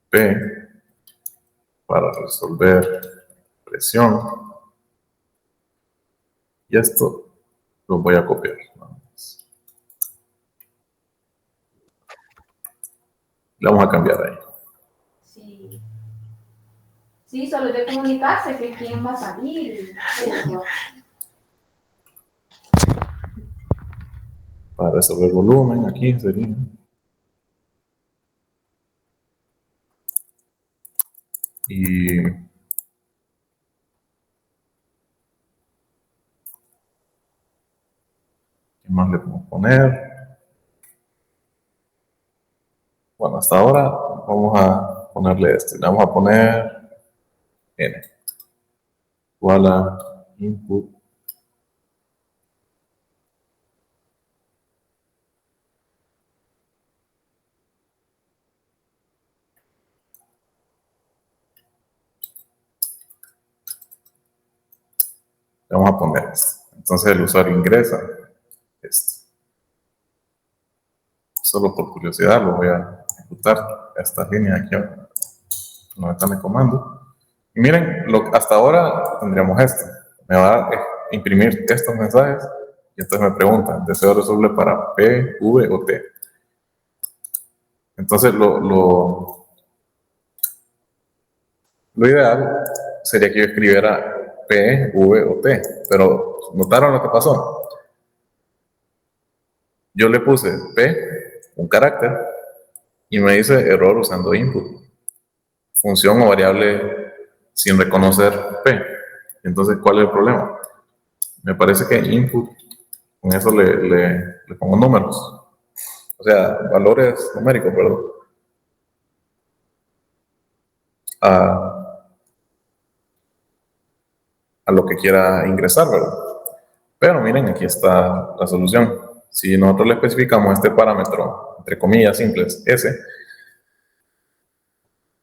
P para resolver presión. Y esto lo voy a copiar. Le vamos a cambiar ahí. Sí. Sí, solo de comunicarse que quién va a salir. Para resolver volumen, aquí sería. Y ¿qué más le podemos poner? Bueno, hasta ahora vamos a ponerle este. Le vamos a poner N. Igual a input. Le vamos a poner esto. Entonces el usuario ingresa esto. Solo por curiosidad lo voy a ejecutar esta línea aquí donde está mi comando. Y miren, hasta ahora tendríamos esto. Me va a imprimir estos mensajes y entonces me pregunta, ¿deseo resolver para P, V o T? Entonces lo ideal sería que yo escribiera P, V o T, pero ¿notaron lo que pasó? Yo le puse P, un carácter, y me dice error usando input, función o variable sin reconocer P. Entonces, ¿cuál es el problema? Me parece que input, con eso le pongo números, o sea, valores numéricos, perdón, a lo que quiera ingresar, ¿verdad? Pero miren, aquí está la solución. Si nosotros le especificamos este parámetro, entre comillas simples, S,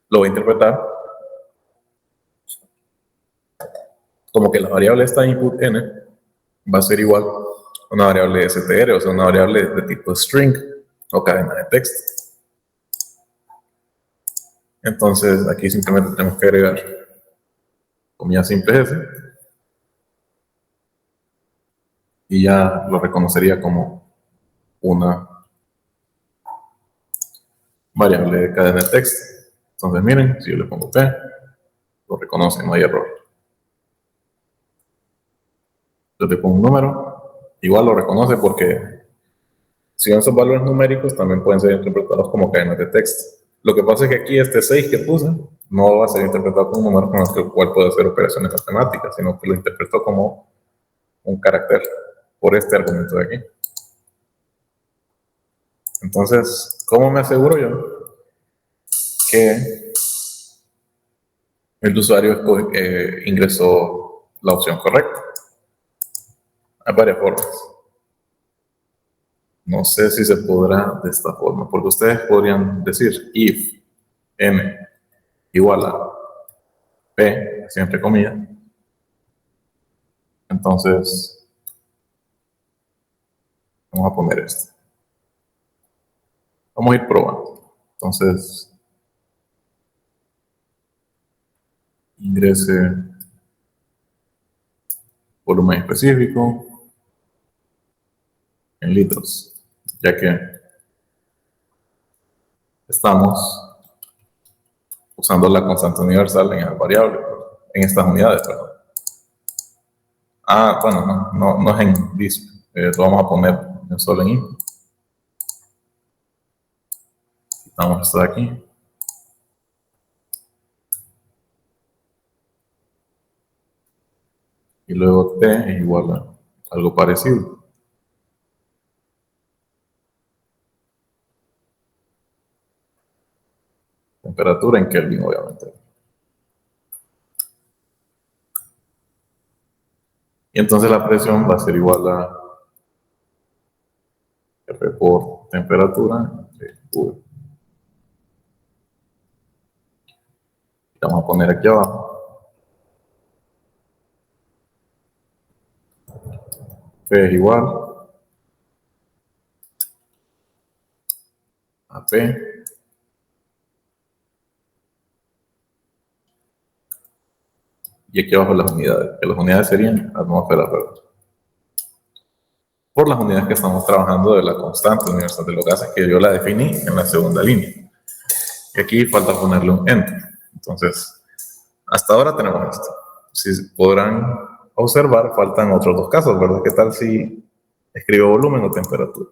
lo va a interpretar como que la variable esta input n va a ser igual a una variable str, o sea, una variable de tipo string o cadena de texto. Entonces, aquí simplemente tenemos que agregar comillas simples S y ya lo reconocería como una variable de cadena de texto. Entonces, miren, si yo le pongo P, lo reconoce, no hay error. Yo le pongo un número, igual lo reconoce porque si son esos valores numéricos también pueden ser interpretados como cadenas de texto. Lo que pasa es que aquí este 6 que puse no va a ser interpretado como un número con el cual puede hacer operaciones matemáticas, sino que lo interpretó como un carácter por este argumento de aquí. Entonces, ¿cómo me aseguro yo que el usuario ingresó la opción correcta? Hay varias formas. No sé si se podrá de esta forma, porque ustedes podrían decir if n igual a p, así entre comillas. Entonces, vamos a poner esto. Vamos a ir probando. Entonces, ingrese volumen específico en litros, ya que estamos usando la constante universal en esa variable, en estas unidades, perdón. Ah, bueno, no es en disp, lo vamos a poner solo en input. Quitamos esto de aquí. Y luego T es igual a algo parecido. Temperatura en Kelvin, obviamente. Y entonces la presión va a ser igual a F por temperatura entre V. Vamos a poner aquí abajo. P es igual a P y aquí abajo las unidades, que las unidades serían atmósfera, ¿verdad? Por las unidades que estamos trabajando de la constante universal de los gases, que yo la definí en la segunda línea. Y aquí falta ponerle un enter. Entonces, hasta ahora tenemos esto. Si podrán observar, faltan otros dos casos, ¿verdad? ¿Qué tal si escribo volumen o temperatura?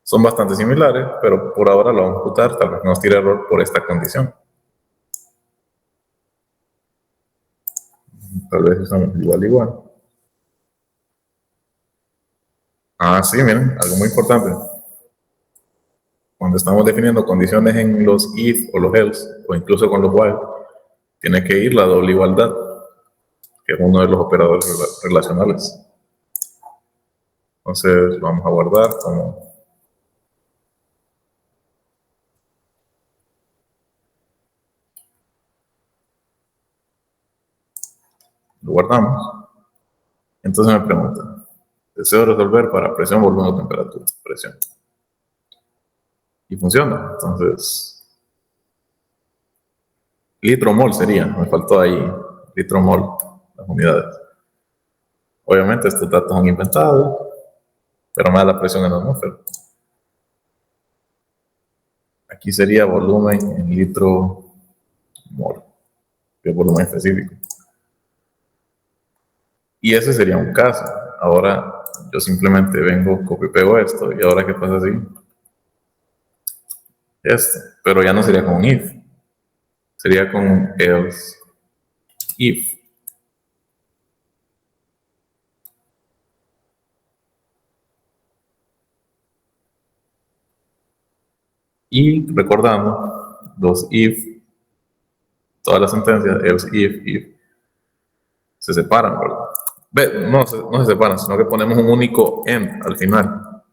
Son bastante similares, pero por ahora lo vamos a ejecutar, tal vez nos tire error por esta condición. Tal vez usamos igual. Ah, sí, miren, algo muy importante. Cuando estamos definiendo condiciones en los if o los else, o incluso con los while, tiene que ir la doble igualdad, que es uno de los operadores relacionales. Entonces, lo vamos a guardar como lo guardamos. entonces me pregunta, deseo resolver para presión, volumen o temperatura. Presión. Y funciona. Entonces, litro mol sería, me faltó ahí, litro mol, las unidades. Obviamente estos datos son inventados, pero me da la presión en la atmósfera. Aquí sería volumen en litro mol, que es volumen específico. Y ese sería un caso. Ahora yo simplemente vengo, copio y pego esto, y ahora ¿qué pasa así? Esto, pero ya no sería con un if, sería con un else if. Y recordando, los if, todas las sentencias, else if, se separan, ¿verdad? No se separan, sino que ponemos un único end al final.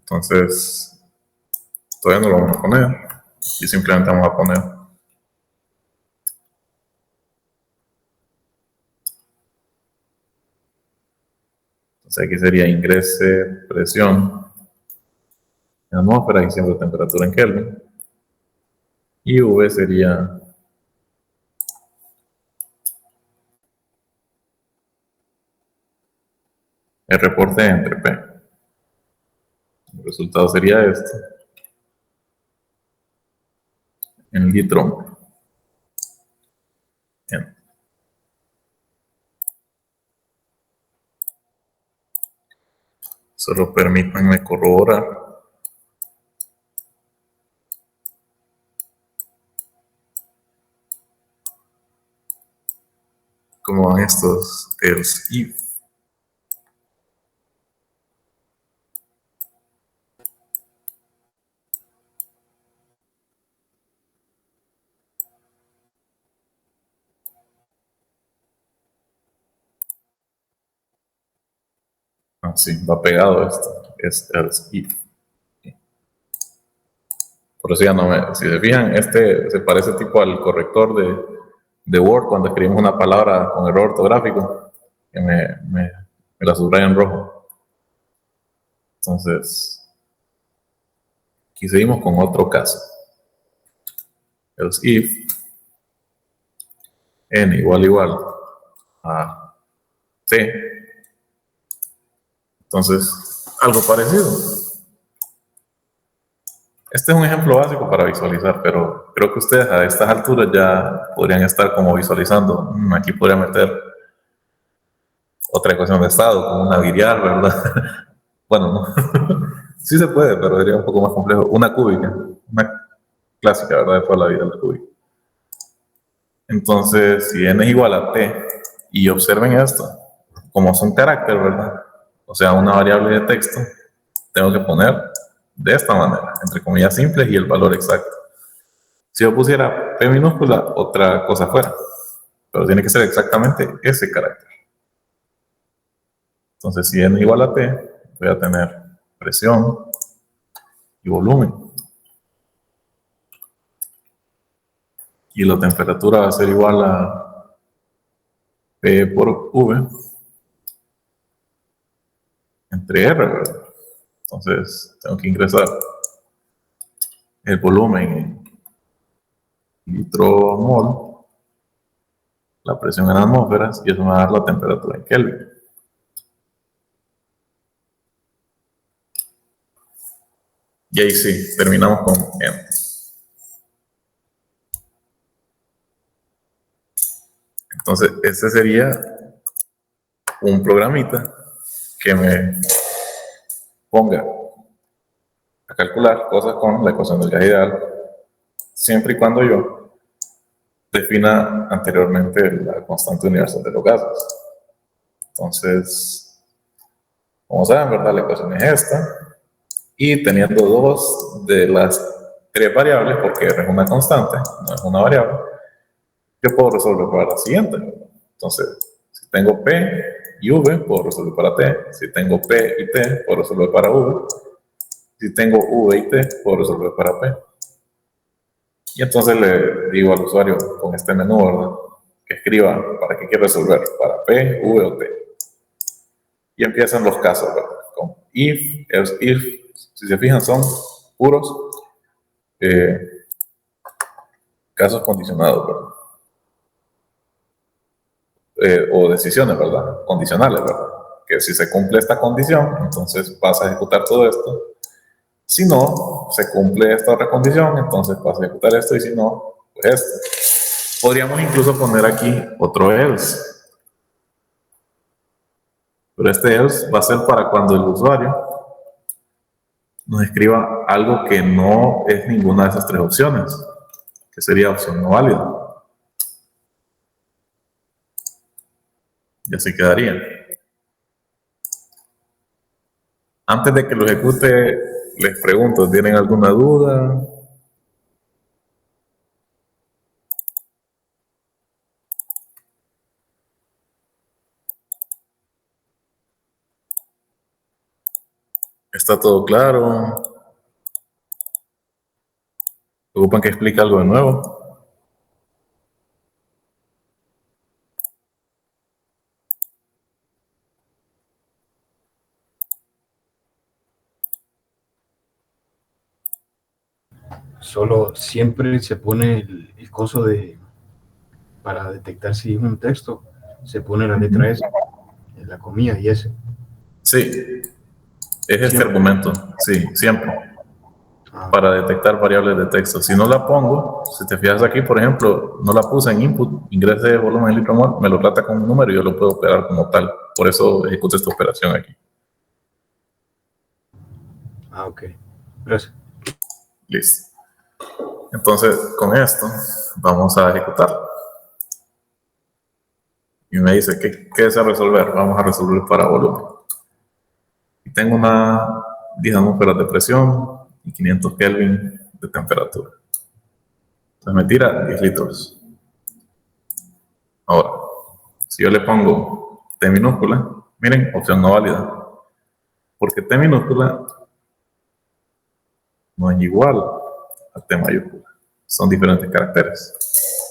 Entonces, todavía no lo vamos a poner, y simplemente vamos a poner entonces aquí sería ingrese presión en atmósfera y siempre temperatura en Kelvin. Y V sería el reporte entre P. El resultado sería este. En litro. Solo permítanme corroborar. ¿Cómo van estos else if? Ah, sí, va pegado esto. Es else if. Por eso ya no me... Si se fijan, este se parece tipo al corrector de Word cuando escribimos una palabra con error ortográfico, que me la subraya en rojo. Entonces, aquí seguimos con otro caso. Else if n igual a t. Entonces, algo parecido. Este es un ejemplo básico para visualizar, pero creo que ustedes a estas alturas ya podrían estar como visualizando. Aquí podría meter otra ecuación de estado, como una virial, ¿verdad? Bueno, no. Sí se puede, pero sería un poco más complejo. Una cúbica, una clásica, ¿verdad? De toda la vida, la cúbica. Entonces, si n es igual a t, y observen esto, como es un carácter, ¿verdad? O sea, una variable de texto, tengo que poner de esta manera, entre comillas simples y el valor exacto. Si yo pusiera p minúscula, otra cosa fuera, pero tiene que ser exactamente ese carácter. Entonces, si n igual a t, voy a tener presión y volumen. Y la temperatura va a ser igual a P por V entre R, ¿verdad? Entonces, tengo que ingresar el volumen en litro mol, la presión en atmósferas, y eso me va a dar la temperatura en Kelvin. Y ahí sí, terminamos con M. Entonces, este sería un programita que me ponga a calcular cosas con la ecuación del gas ideal, siempre y cuando yo defina anteriormente la constante universal de los gases. Entonces, como saben, ¿verdad? La ecuación es esta, y teniendo dos de las tres variables, porque R es una constante, no es una variable, yo puedo resolver para la siguiente. Entonces, si tengo P y V, puedo resolver para T. Si tengo P y T, puedo resolver para V. Si tengo V y T, puedo resolver para P. Y entonces le digo al usuario con este menú, ¿verdad? que escriba para qué quiere resolver, para P, V o T. Y empiezan los casos, ¿verdad? Con if, else, if, si se fijan son puros casos condicionados, ¿verdad? O decisiones, ¿verdad? Condicionales, ¿verdad? Que si se cumple esta condición, entonces vas a ejecutar todo esto. Si no, se cumple esta otra condición, entonces vas a ejecutar esto, y si no, pues esto. Podríamos incluso poner aquí otro else. Pero este else va a ser para cuando el usuario nos escriba algo que no es ninguna de esas tres opciones, que sería opción no válida. Y así quedaría. Antes de que lo ejecute, les pregunto, ¿tienen alguna duda? ¿Está todo claro? ¿Ocupan que explique algo de nuevo? Solo siempre se pone el coso para detectar si es un texto, se pone la letra S, la comilla y S. Sí, es este Siempre. argumento, sí, siempre. Para detectar variables de texto. Si no la pongo, si te fijas aquí, por ejemplo, no la puse en input, ingrese volumen en litro mol, me lo trata con un número y yo lo puedo operar como tal. Por eso ejecuto esta operación aquí. Ok. Gracias. Listo. Entonces, con esto, vamos a ejecutar. Y me dice, ¿qué desea resolver? Vamos a resolver para volumen. Y tengo una 10 atmósferas de presión y 500 Kelvin de temperatura. Entonces me tira 10 litros. Ahora, si yo le pongo T minúscula, miren, opción no válida. Porque T minúscula no es igual a T mayúscula. Son diferentes caracteres.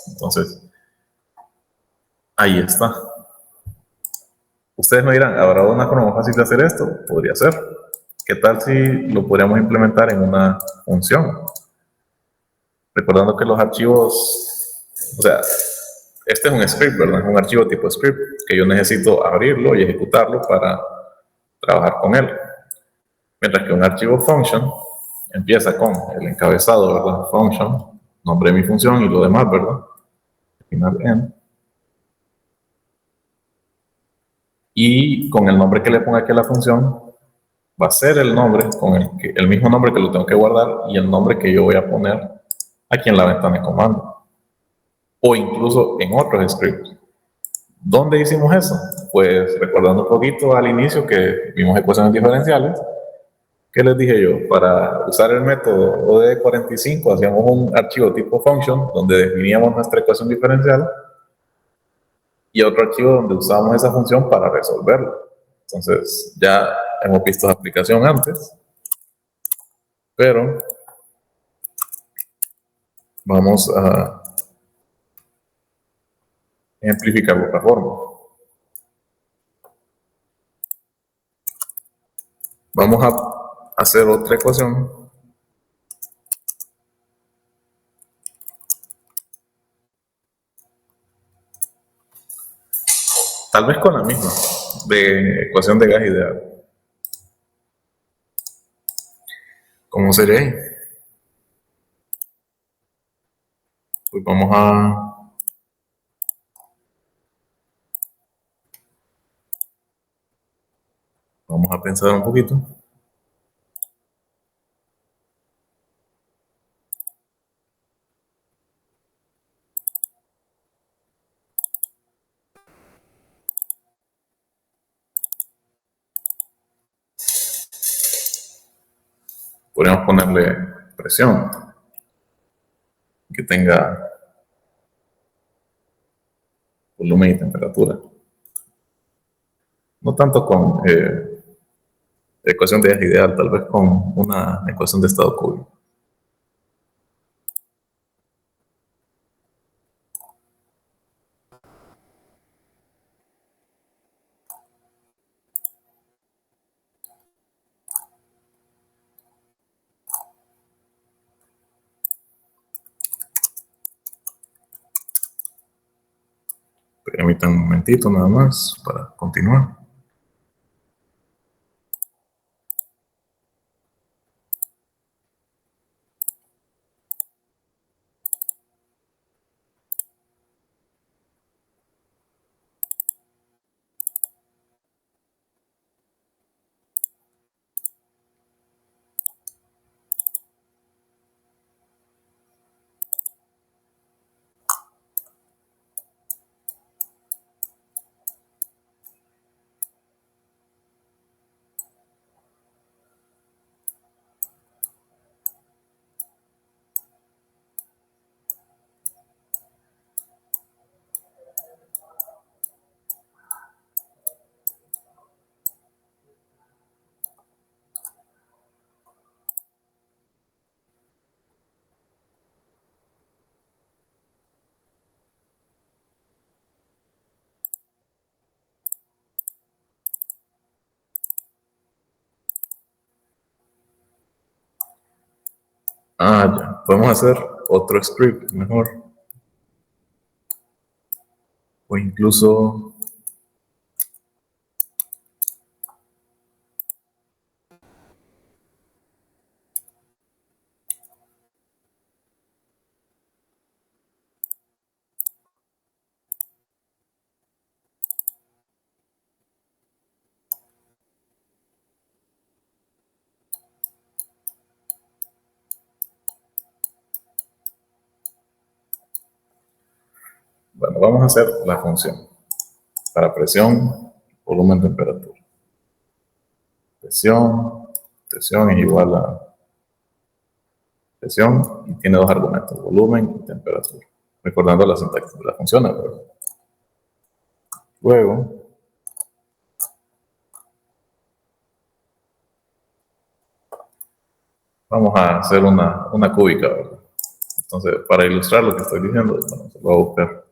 Entonces, ahí está. Ustedes me dirán, ¿habrá una forma más fácil de hacer esto? Podría ser. ¿Qué tal si lo podríamos implementar en una función? Recordando que los archivos, o sea, este es un script, ¿verdad? Es un archivo tipo script que yo necesito abrirlo y ejecutarlo para trabajar con él. Mientras que un archivo function empieza con el encabezado, ¿verdad? Function, nombre de mi función y lo demás, ¿verdad? Final end. Y con el nombre que le ponga aquí a la función, va a ser el nombre, con el mismo nombre que lo tengo que guardar y el nombre que yo voy a poner aquí en la ventana de comando. O incluso en otros scripts. ¿Dónde hicimos eso? Pues recordando un poquito al inicio que vimos ecuaciones diferenciales, ¿qué les dije yo? Para usar el método ODE45 hacíamos un archivo tipo function donde definíamos nuestra ecuación diferencial y otro archivo donde usábamos esa función para resolverlo. Entonces ya hemos visto la aplicación antes, pero vamos a ejemplificar de otra forma. Vamos a hacer otra ecuación tal vez con la misma de ecuación de gas ideal. ¿Cómo sería ahí? Pues vamos a pensar un poquito. Podríamos ponerle presión que tenga volumen y temperatura. No tanto con ecuación de gas ideal, tal vez con una ecuación de estado cúbico. Permítanme un momentito nada más para continuar. Ya. Podemos hacer otro script mejor. O incluso... Bueno, vamos a hacer la función para presión, volumen, temperatura. Presión es igual a presión y tiene dos argumentos, volumen y temperatura. Recordando la sintaxis de la función, ¿verdad? Luego, vamos a hacer una cúbica, ¿verdad? Entonces, para ilustrar lo que estoy diciendo, bueno, se va a buscar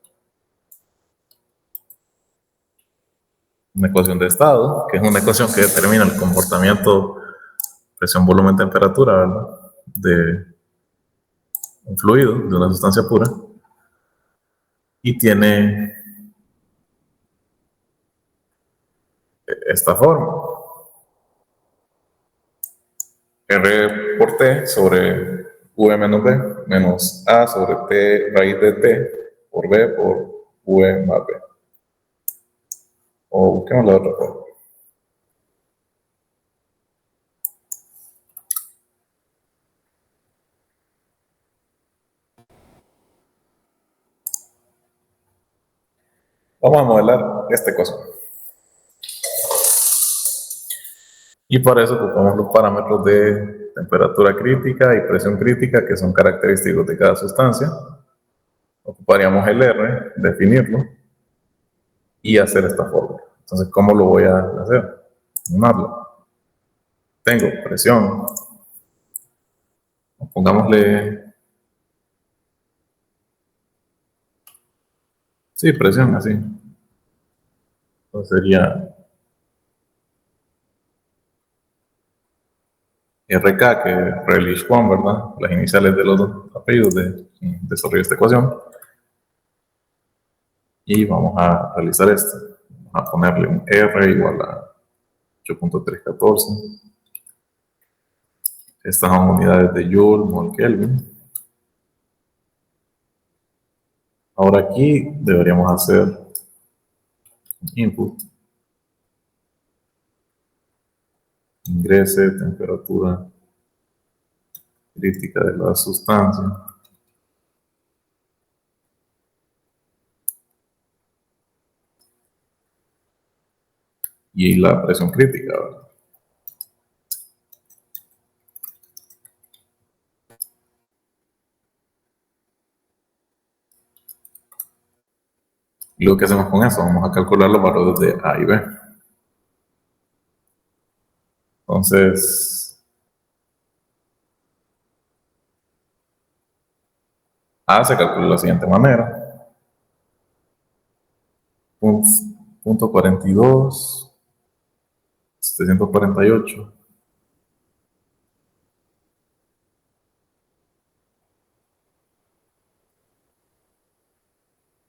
una ecuación de estado, que es una ecuación que determina el comportamiento presión, volumen, temperatura, ¿verdad? De un fluido, de una sustancia pura, y tiene esta forma. R por T sobre V menos B menos A sobre T raíz de T por B por V más B. O busquemos la otra forma. Vamos a modelar esta ecuación. Y para eso ocupamos los parámetros de temperatura crítica y presión crítica, que son característicos de cada sustancia. Ocuparíamos el R, definirlo, y hacer esta fórmula. Entonces, ¿cómo lo voy a hacer? Sumarlo. Tengo presión. Pongámosle... Sí, presión, así. Entonces sería RK, que es Relish Juan, ¿verdad? Las iniciales de los dos apellidos de desarrollo de esta ecuación. Y vamos a realizar esto. Vamos a ponerle un R igual a 8.314. Estas son unidades de Joule, mol, Kelvin. Ahora aquí deberíamos hacer un input. Ingrese, temperatura crítica de la sustancia. Y la presión crítica, ¿verdad? Y lo que hacemos con eso, vamos a calcular los valores de A y B. Entonces, A se calcula de la siguiente manera. Punto 42, 748.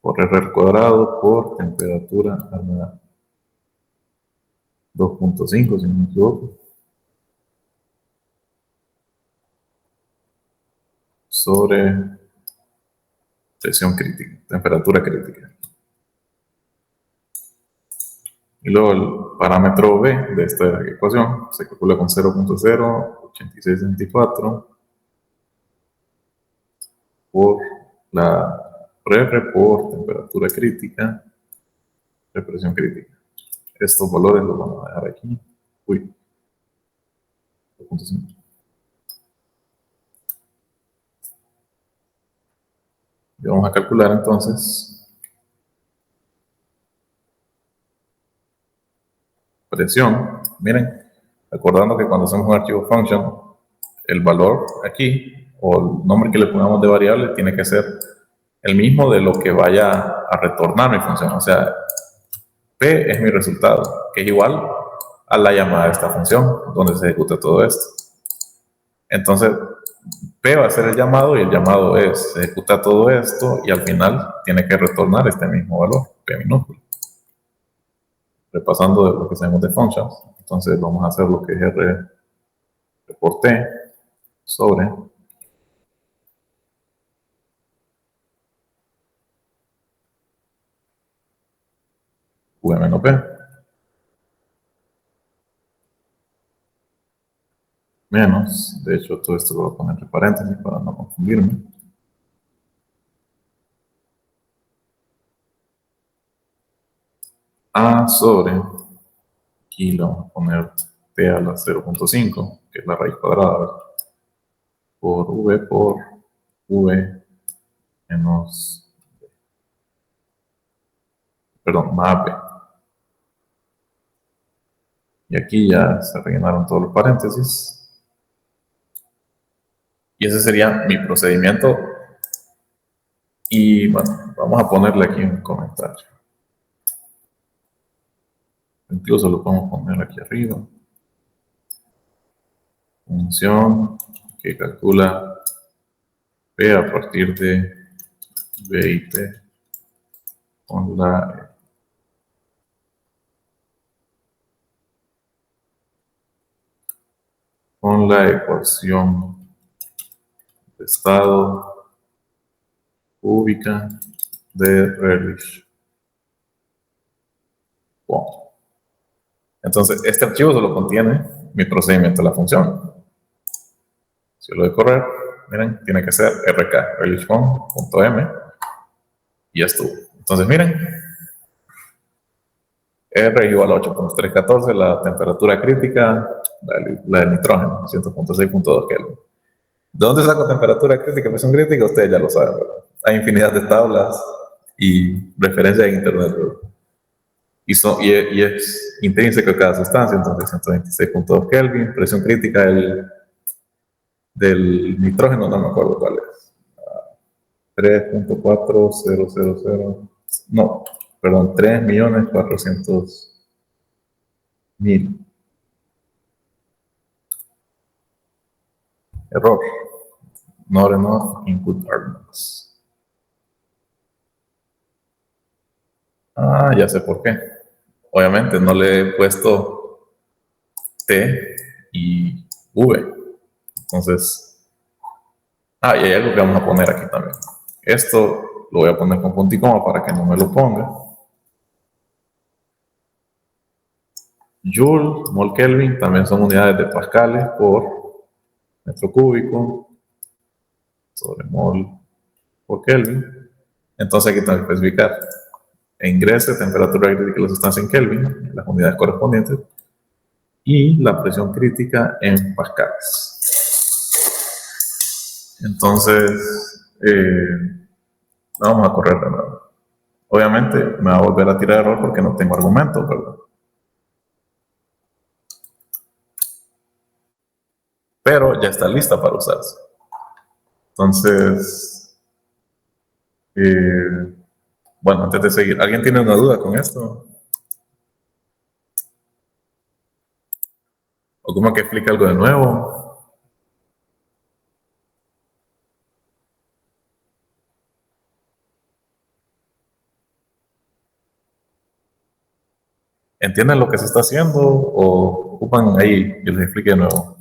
por R al cuadrado por temperatura a la 2.5, si no me equivoco, sobre presión crítica, temperatura crítica. Y luego el parámetro B de esta ecuación se calcula con 0.08624 por la R por temperatura crítica, presión crítica. Estos valores los vamos a dejar aquí. Uy, 2.5. Y vamos a calcular entonces presión. Miren, recordando que cuando hacemos un archivo function, el valor aquí, o el nombre que le pongamos de variable, tiene que ser el mismo de lo que vaya a retornar mi función. O sea, P es mi resultado, que es igual a la llamada de esta función, donde se ejecuta todo esto. Entonces, P va a ser el llamado, y el llamado es, se ejecuta todo esto, y al final tiene que retornar este mismo valor, P minúsculo. Repasando de lo que sabemos de functions, entonces vamos a hacer lo que es R por T sobre V menos P menos, de hecho todo esto lo voy a poner entre paréntesis para no confundirme, A sobre, aquí le vamos a poner T a la 0.5, que es la raíz cuadrada, ¿verdad? Por V menos, perdón, más B. Y aquí ya se rellenaron todos los paréntesis. Y ese sería mi procedimiento. Y bueno, vamos a ponerle aquí un comentario. Incluso lo podemos poner aquí arriba. Función que calcula P a partir de B y T con la ecuación de estado cúbica de Relish. Bueno. Entonces, este archivo solo contiene mi procedimiento de la función. Si lo doy correr, miren, tiene que ser rk, relishform.m, y ya estuvo. Entonces, miren, R igual a 8.314, la temperatura crítica, la del nitrógeno, 100.6.2 Kelvin. ¿De dónde saco temperatura crítica, presión crítica? Ustedes ya lo saben, ¿verdad? Hay infinidad de tablas y referencias en internet, ¿verdad? Y es intrínseco a cada sustancia, entonces 126.2 Kelvin, presión crítica del nitrógeno, no me acuerdo cuál es. 3.4000, no, perdón, 3.400.000. Error. Not enough input arguments. Ya sé por qué. Obviamente no le he puesto T y V. Entonces, y hay algo que vamos a poner aquí también. Esto lo voy a poner con punto y coma para que no me lo ponga. Joule, mol Kelvin, también son unidades de pascales por metro cúbico sobre mol por Kelvin. Entonces aquí tengo que especificar ingrese, temperatura crítica de la sustancia en Kelvin, las unidades correspondientes, y la presión crítica en pascales. Entonces, vamos a correr de nuevo. Obviamente me va a volver a tirar error porque no tengo argumentos, ¿verdad? Pero ya está lista para usarse. Entonces, bueno, antes de seguir, ¿alguien tiene una duda con esto? ¿O cómo que explica algo de nuevo? ¿Entienden lo que se está haciendo o ocupan ahí? Yo les explique de nuevo.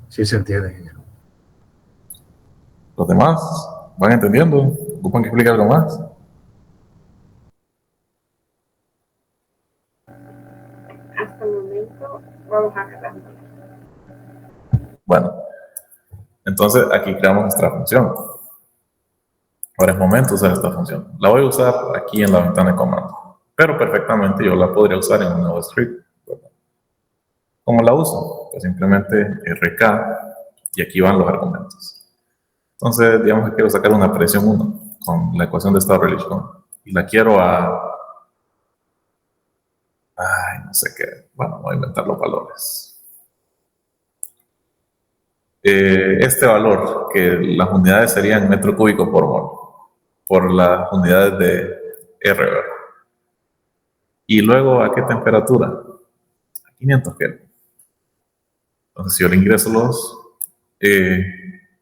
Sí se entiende, ingeniero. ¿Los demás van entendiendo? ¿Ocupan que explique algo más? Hasta el momento vamos agarrando. Bueno, entonces aquí creamos nuestra función. Ahora es momento de usar esta función. La voy a usar aquí en la ventana de comando, pero perfectamente yo la podría usar en un nuevo script. ¿Cómo la uso? Pues simplemente RK y aquí van los argumentos. Entonces, digamos que quiero sacar una presión 1 con la ecuación de estado Rayleigh-Cohn y la quiero a... Ay, no sé qué. Bueno, voy a inventar los valores. Este valor, que las unidades serían metro cúbico por mol, por las unidades de R, ¿verdad? Y luego, ¿a qué temperatura? A 500 Kelvin. Entonces, si yo le ingreso los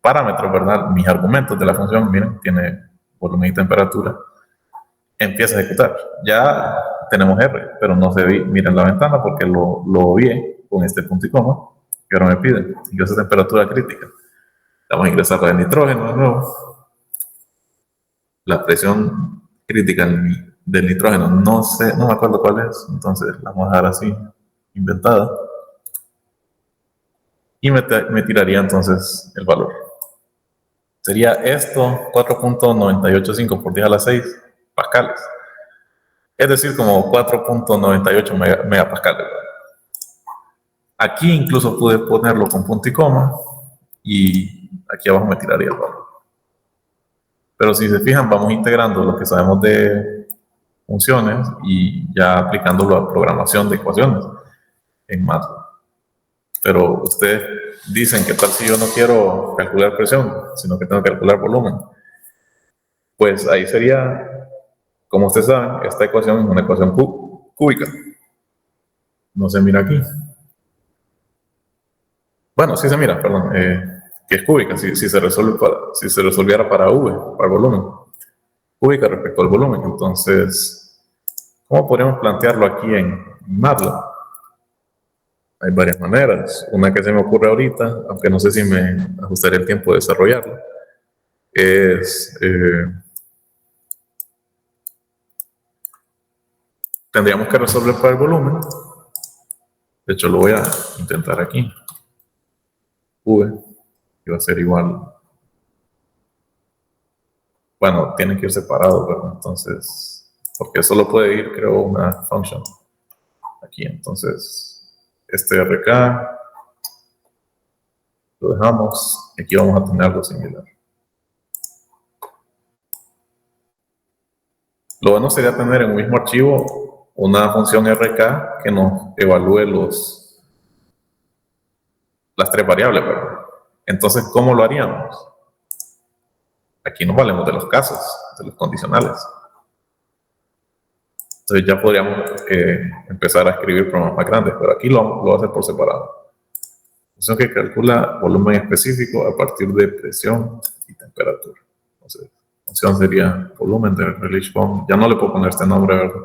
parámetros, ¿verdad? Mis argumentos de la función, miren, tiene volumen y temperatura, empieza a ejecutar. Ya tenemos R, pero no se ve, miren la ventana porque lo obvié con este punto y coma, y ahora me piden, ingresa temperatura crítica. Vamos a ingresar la de nitrógeno de nuevo. La presión crítica del nitrógeno, no sé, no me acuerdo cuál es, entonces la vamos a dejar así, inventada. Y me tiraría entonces el valor. Sería esto 4.985 por 10 a la 6 pascales. Es decir, como 4.98 megapascales. Aquí incluso pude ponerlo con punto y coma y aquí abajo me tiraría el valor. Pero si se fijan, vamos integrando lo que sabemos de funciones y ya aplicándolo a programación de ecuaciones en MATLAB. Pero ustedes dicen que tal si yo no quiero calcular presión, sino que tengo que calcular volumen. Pues ahí sería, como ustedes saben, esta ecuación es una ecuación cúbica. No se mira aquí. Bueno, sí se mira, perdón, que es cúbica, si se resolviera para V, para el volumen. Cúbica respecto al volumen. Entonces, ¿cómo podríamos plantearlo aquí en MATLAB? Hay varias maneras. Una que se me ocurre ahorita, aunque no sé si me ajustaría el tiempo de desarrollarlo, es... tendríamos que resolver para el volumen. De hecho, lo voy a intentar aquí. V, que va a ser igual. Bueno, tienen que ir separados, ¿verdad? Entonces, porque solo puede ir, creo, una function aquí. Entonces, este RK lo dejamos. Aquí vamos a tener algo similar. Lo bueno sería tener en un mismo archivo una función RK que nos evalúe las tres variables, ¿verdad? Entonces, ¿cómo lo haríamos? Aquí nos valemos de los casos, de los condicionales. Entonces ya podríamos empezar a escribir programas más grandes, pero aquí lo voy a hacer por separado. Función que calcula volumen específico a partir de presión y temperatura. Entonces, función sería volumen de Rayleigh-Cohn. Ya no le puedo poner este nombre, ¿verdad?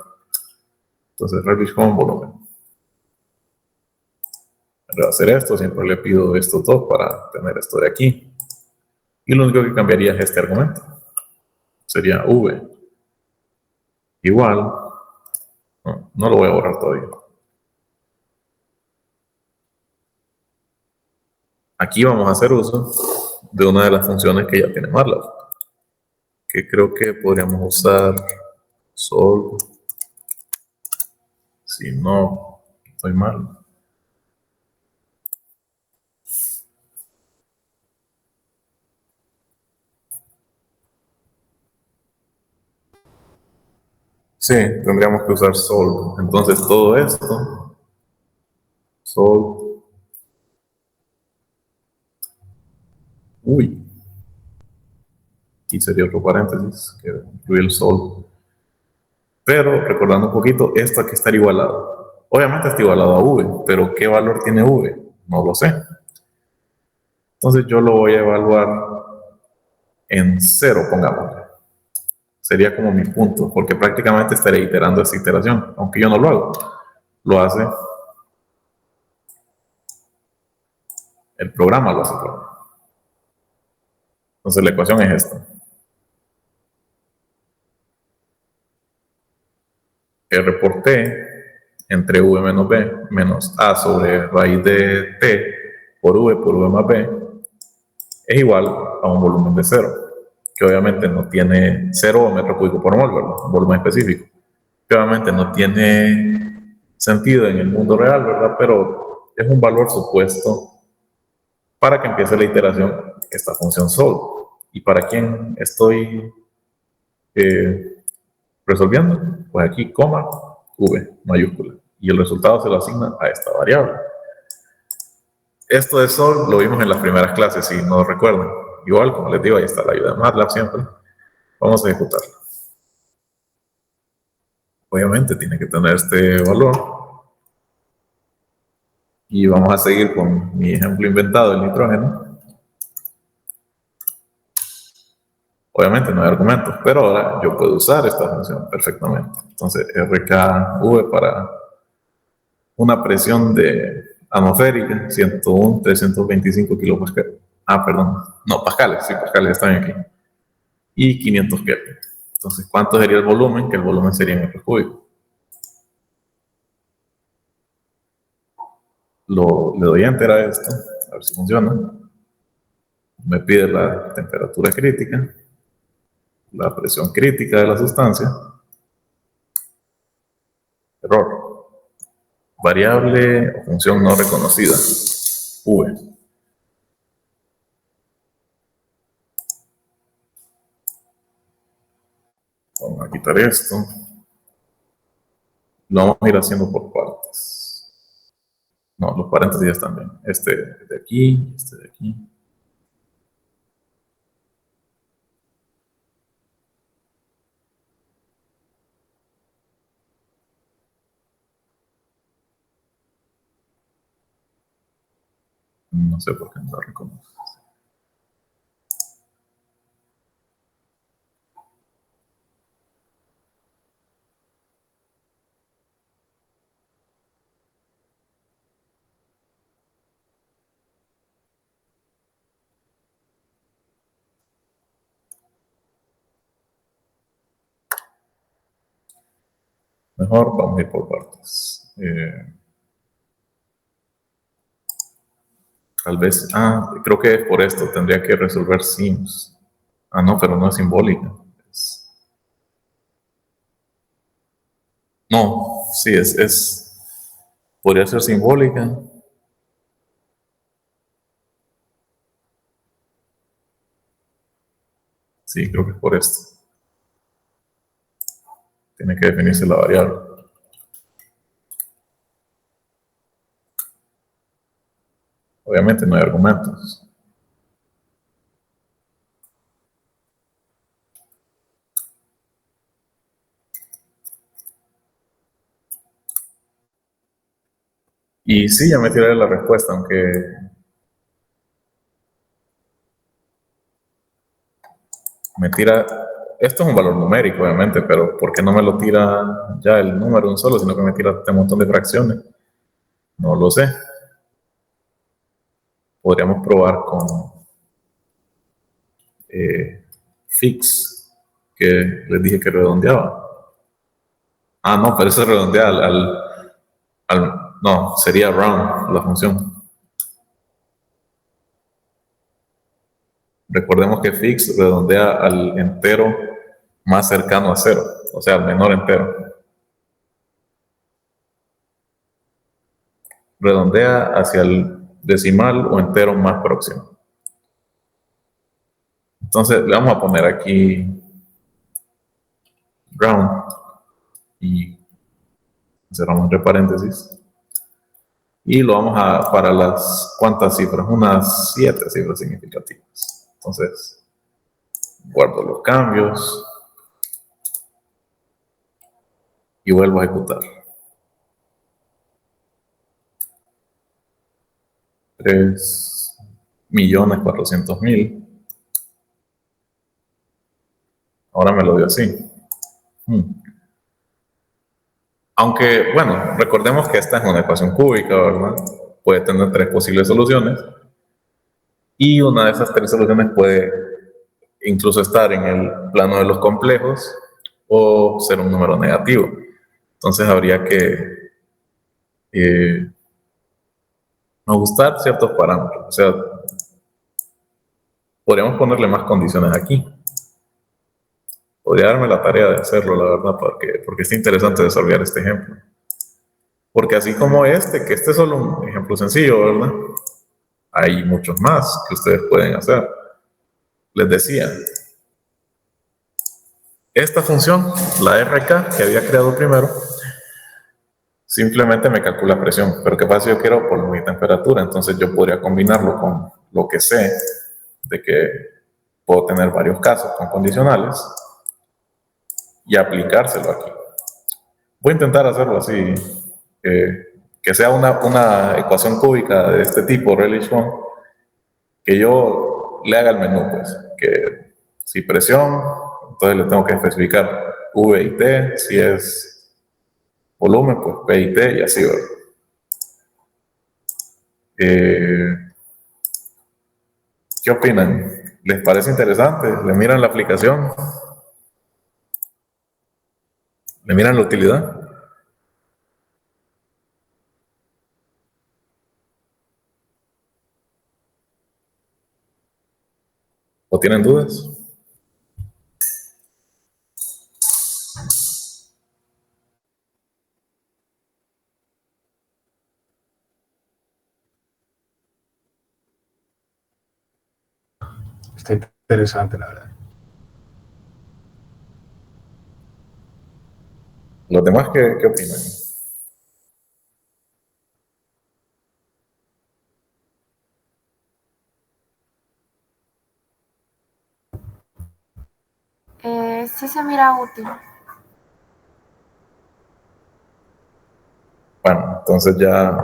Entonces, Rayleigh-Cohn volumen. Para hacer esto, siempre le pido estos dos para tener esto de aquí. Y lo único que cambiaría es este argumento. Sería V igual. No lo voy a borrar todavía. Aquí vamos a hacer uso de una de las funciones que ya tiene MATLAB, que creo que podríamos usar solve, si no estoy mal. Sí, tendríamos que usar solve. Entonces todo esto, solve, y sería otro paréntesis que incluye el solve. Pero recordando un poquito, esto aquí está igualado. Obviamente está igualado a V, pero ¿qué valor tiene V? No lo sé. Entonces yo lo voy a evaluar en 0, pongamos. Sería como mi punto, porque prácticamente estaré iterando esta iteración, aunque yo no lo hago. Lo hace el programa, lo hace por mí. Entonces la ecuación es esta. R por t entre v menos b menos a sobre raíz de t por v más b es igual a un volumen de 0, que obviamente no tiene 0 metro cúbico por mol, ¿verdad? Un volumen específico, que obviamente no tiene sentido en el mundo real, ¿verdad? Pero es un valor supuesto para que empiece la iteración esta función sol. ¿Y para quién estoy resolviendo? Pues aquí, coma, v, mayúscula. Y el resultado se lo asigna a esta variable. Esto de sol lo vimos en las primeras clases, si no recuerdan. Igual, como les digo, ahí está la ayuda de MATLAB siempre. Vamos a ejecutarla. Obviamente tiene que tener este valor. Y vamos a seguir con mi ejemplo inventado del nitrógeno. Obviamente no hay argumentos, pero ahora yo puedo usar esta función perfectamente. Entonces, RKV para una presión de atmosférica, 101,325 kilopascales. Ah, perdón. No, pascales, sí, pascales están aquí. Y 500 Kelvin. Entonces, ¿cuánto sería el volumen? Que el volumen sería en metros cúbicos. Le doy enter a esto, a ver si funciona. Me pide la temperatura crítica, la presión crítica de la sustancia. Error. Variable o función no reconocida. V. Vamos a quitar esto. Lo vamos a ir haciendo por partes. No, los paréntesis están bien. Este de aquí, este de aquí. No sé por qué no la reconoce. Mejor vamos a ir por partes. Tal vez, creo que por esto tendría que resolver sims. No, pero no es simbólica. No, sí, podría ser simbólica. Sí, creo que es por esto. Tiene que definirse la variable. Obviamente no hay argumentos. Y sí, ya me tiré la respuesta, aunque me tira... Esto es un valor numérico, obviamente, pero ¿por qué no me lo tira ya el número un solo, sino que me tira este montón de fracciones? No lo sé. Podríamos probar con fix, que les dije que redondeaba. No, pero eso redondea no, sería round la función. Recordemos que fix redondea al entero más cercano a 0, o sea, al menor entero. Redondea hacia el decimal o entero más próximo. Entonces le vamos a poner aquí round y cerramos entre paréntesis. Y lo vamos a, para las, ¿cuántas cifras? Unas 7 cifras significativas. Entonces, guardo los cambios y vuelvo a ejecutar. 3, 2.400.000. Ahora me lo dio así. Aunque, bueno, recordemos que esta es una ecuación cúbica, ¿verdad? Puede tener 3 posibles soluciones. Y una de esas 3 soluciones puede incluso estar en el plano de los complejos o ser un número negativo. Entonces habría que ajustar ciertos parámetros. O sea, podríamos ponerle más condiciones aquí. Podría darme la tarea de hacerlo, la verdad, porque es interesante desarrollar este ejemplo. Porque así como que este es solo un ejemplo sencillo, ¿verdad? Hay muchos más que ustedes pueden hacer. Les decía, esta función, la RK que había creado primero, simplemente me calcula presión. Pero ¿qué pasa si yo quiero volumen y temperatura? Entonces yo podría combinarlo con lo que sé de que puedo tener varios casos con condicionales y aplicárselo aquí. Voy a intentar hacerlo así, que sea una ecuación cúbica de este tipo, Rayleigh-Schwann, que yo le haga el menú, pues, que si presión, entonces le tengo que especificar V y T, si es volumen, pues P y T, y así, ¿verdad? ¿Qué opinan? ¿Les parece interesante? ¿Le miran la aplicación? ¿Le miran la utilidad? ¿O tienen dudas? Está interesante, la verdad. ¿Los demás qué opinan? Sí se mira útil. Bueno, entonces ya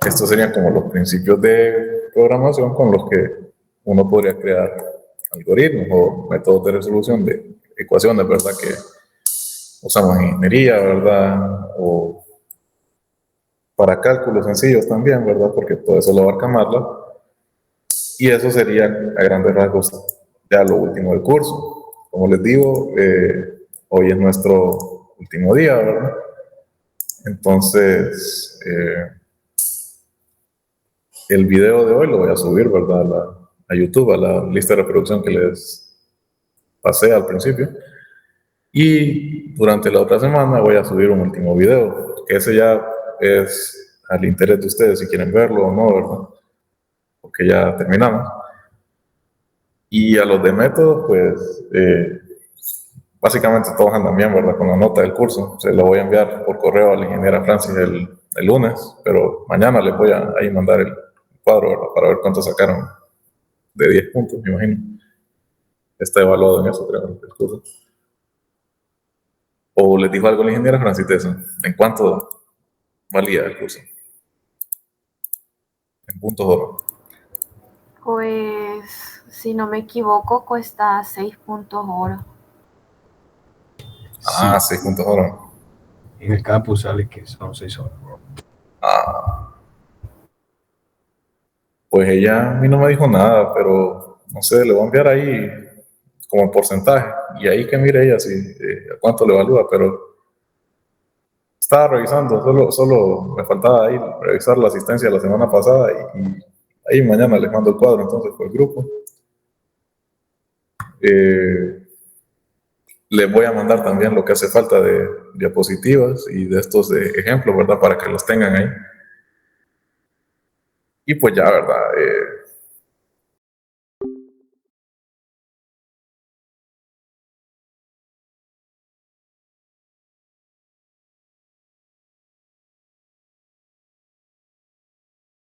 estos serían como los principios de programación con los que uno podría crear algoritmos o métodos de resolución de ecuaciones, ¿verdad? Que usamos en ingeniería, ¿verdad? O para cálculos sencillos también, ¿verdad? Porque todo eso lo abarca MATLAB. Y eso sería a grandes rasgos ya lo último del curso. Como les digo, hoy es nuestro último día, ¿verdad? Entonces, el video de hoy lo voy a subir, ¿verdad? A YouTube, a la lista de reproducción que les pasé al principio. Y durante la otra semana voy a subir un último video, que ese ya es al interés de ustedes si quieren verlo o no, ¿verdad? Porque ya terminamos. Y a los de métodos, pues, básicamente todos andan bien, ¿verdad? Con la nota del curso. Se lo voy a enviar por correo a la ingeniera Francis el lunes, pero mañana les voy a ahí mandar el cuadro, ¿verdad? Para ver cuánto sacaron de 10 puntos, me imagino. Está evaluado en eso, creo, el curso. ¿O les dijo algo la ingeniera Francis de eso? ¿En cuánto valía el curso? En puntos oro. Pues, si no me equivoco, cuesta 6 puntos oro. Ah, 6 puntos oro. En el campus sale que son 6 horas. Ah. Pues ella a mí no me dijo nada, pero no sé, le voy a enviar ahí como porcentaje. Y ahí que mire ella si a cuánto le evalúa, pero estaba revisando, solo me faltaba ahí revisar la asistencia de la semana pasada y ahí mañana les mando el cuadro entonces por el grupo. Les voy a mandar también lo que hace falta de diapositivas y de estos de ejemplos, ¿verdad? Para que los tengan ahí. Y pues ya, ¿verdad?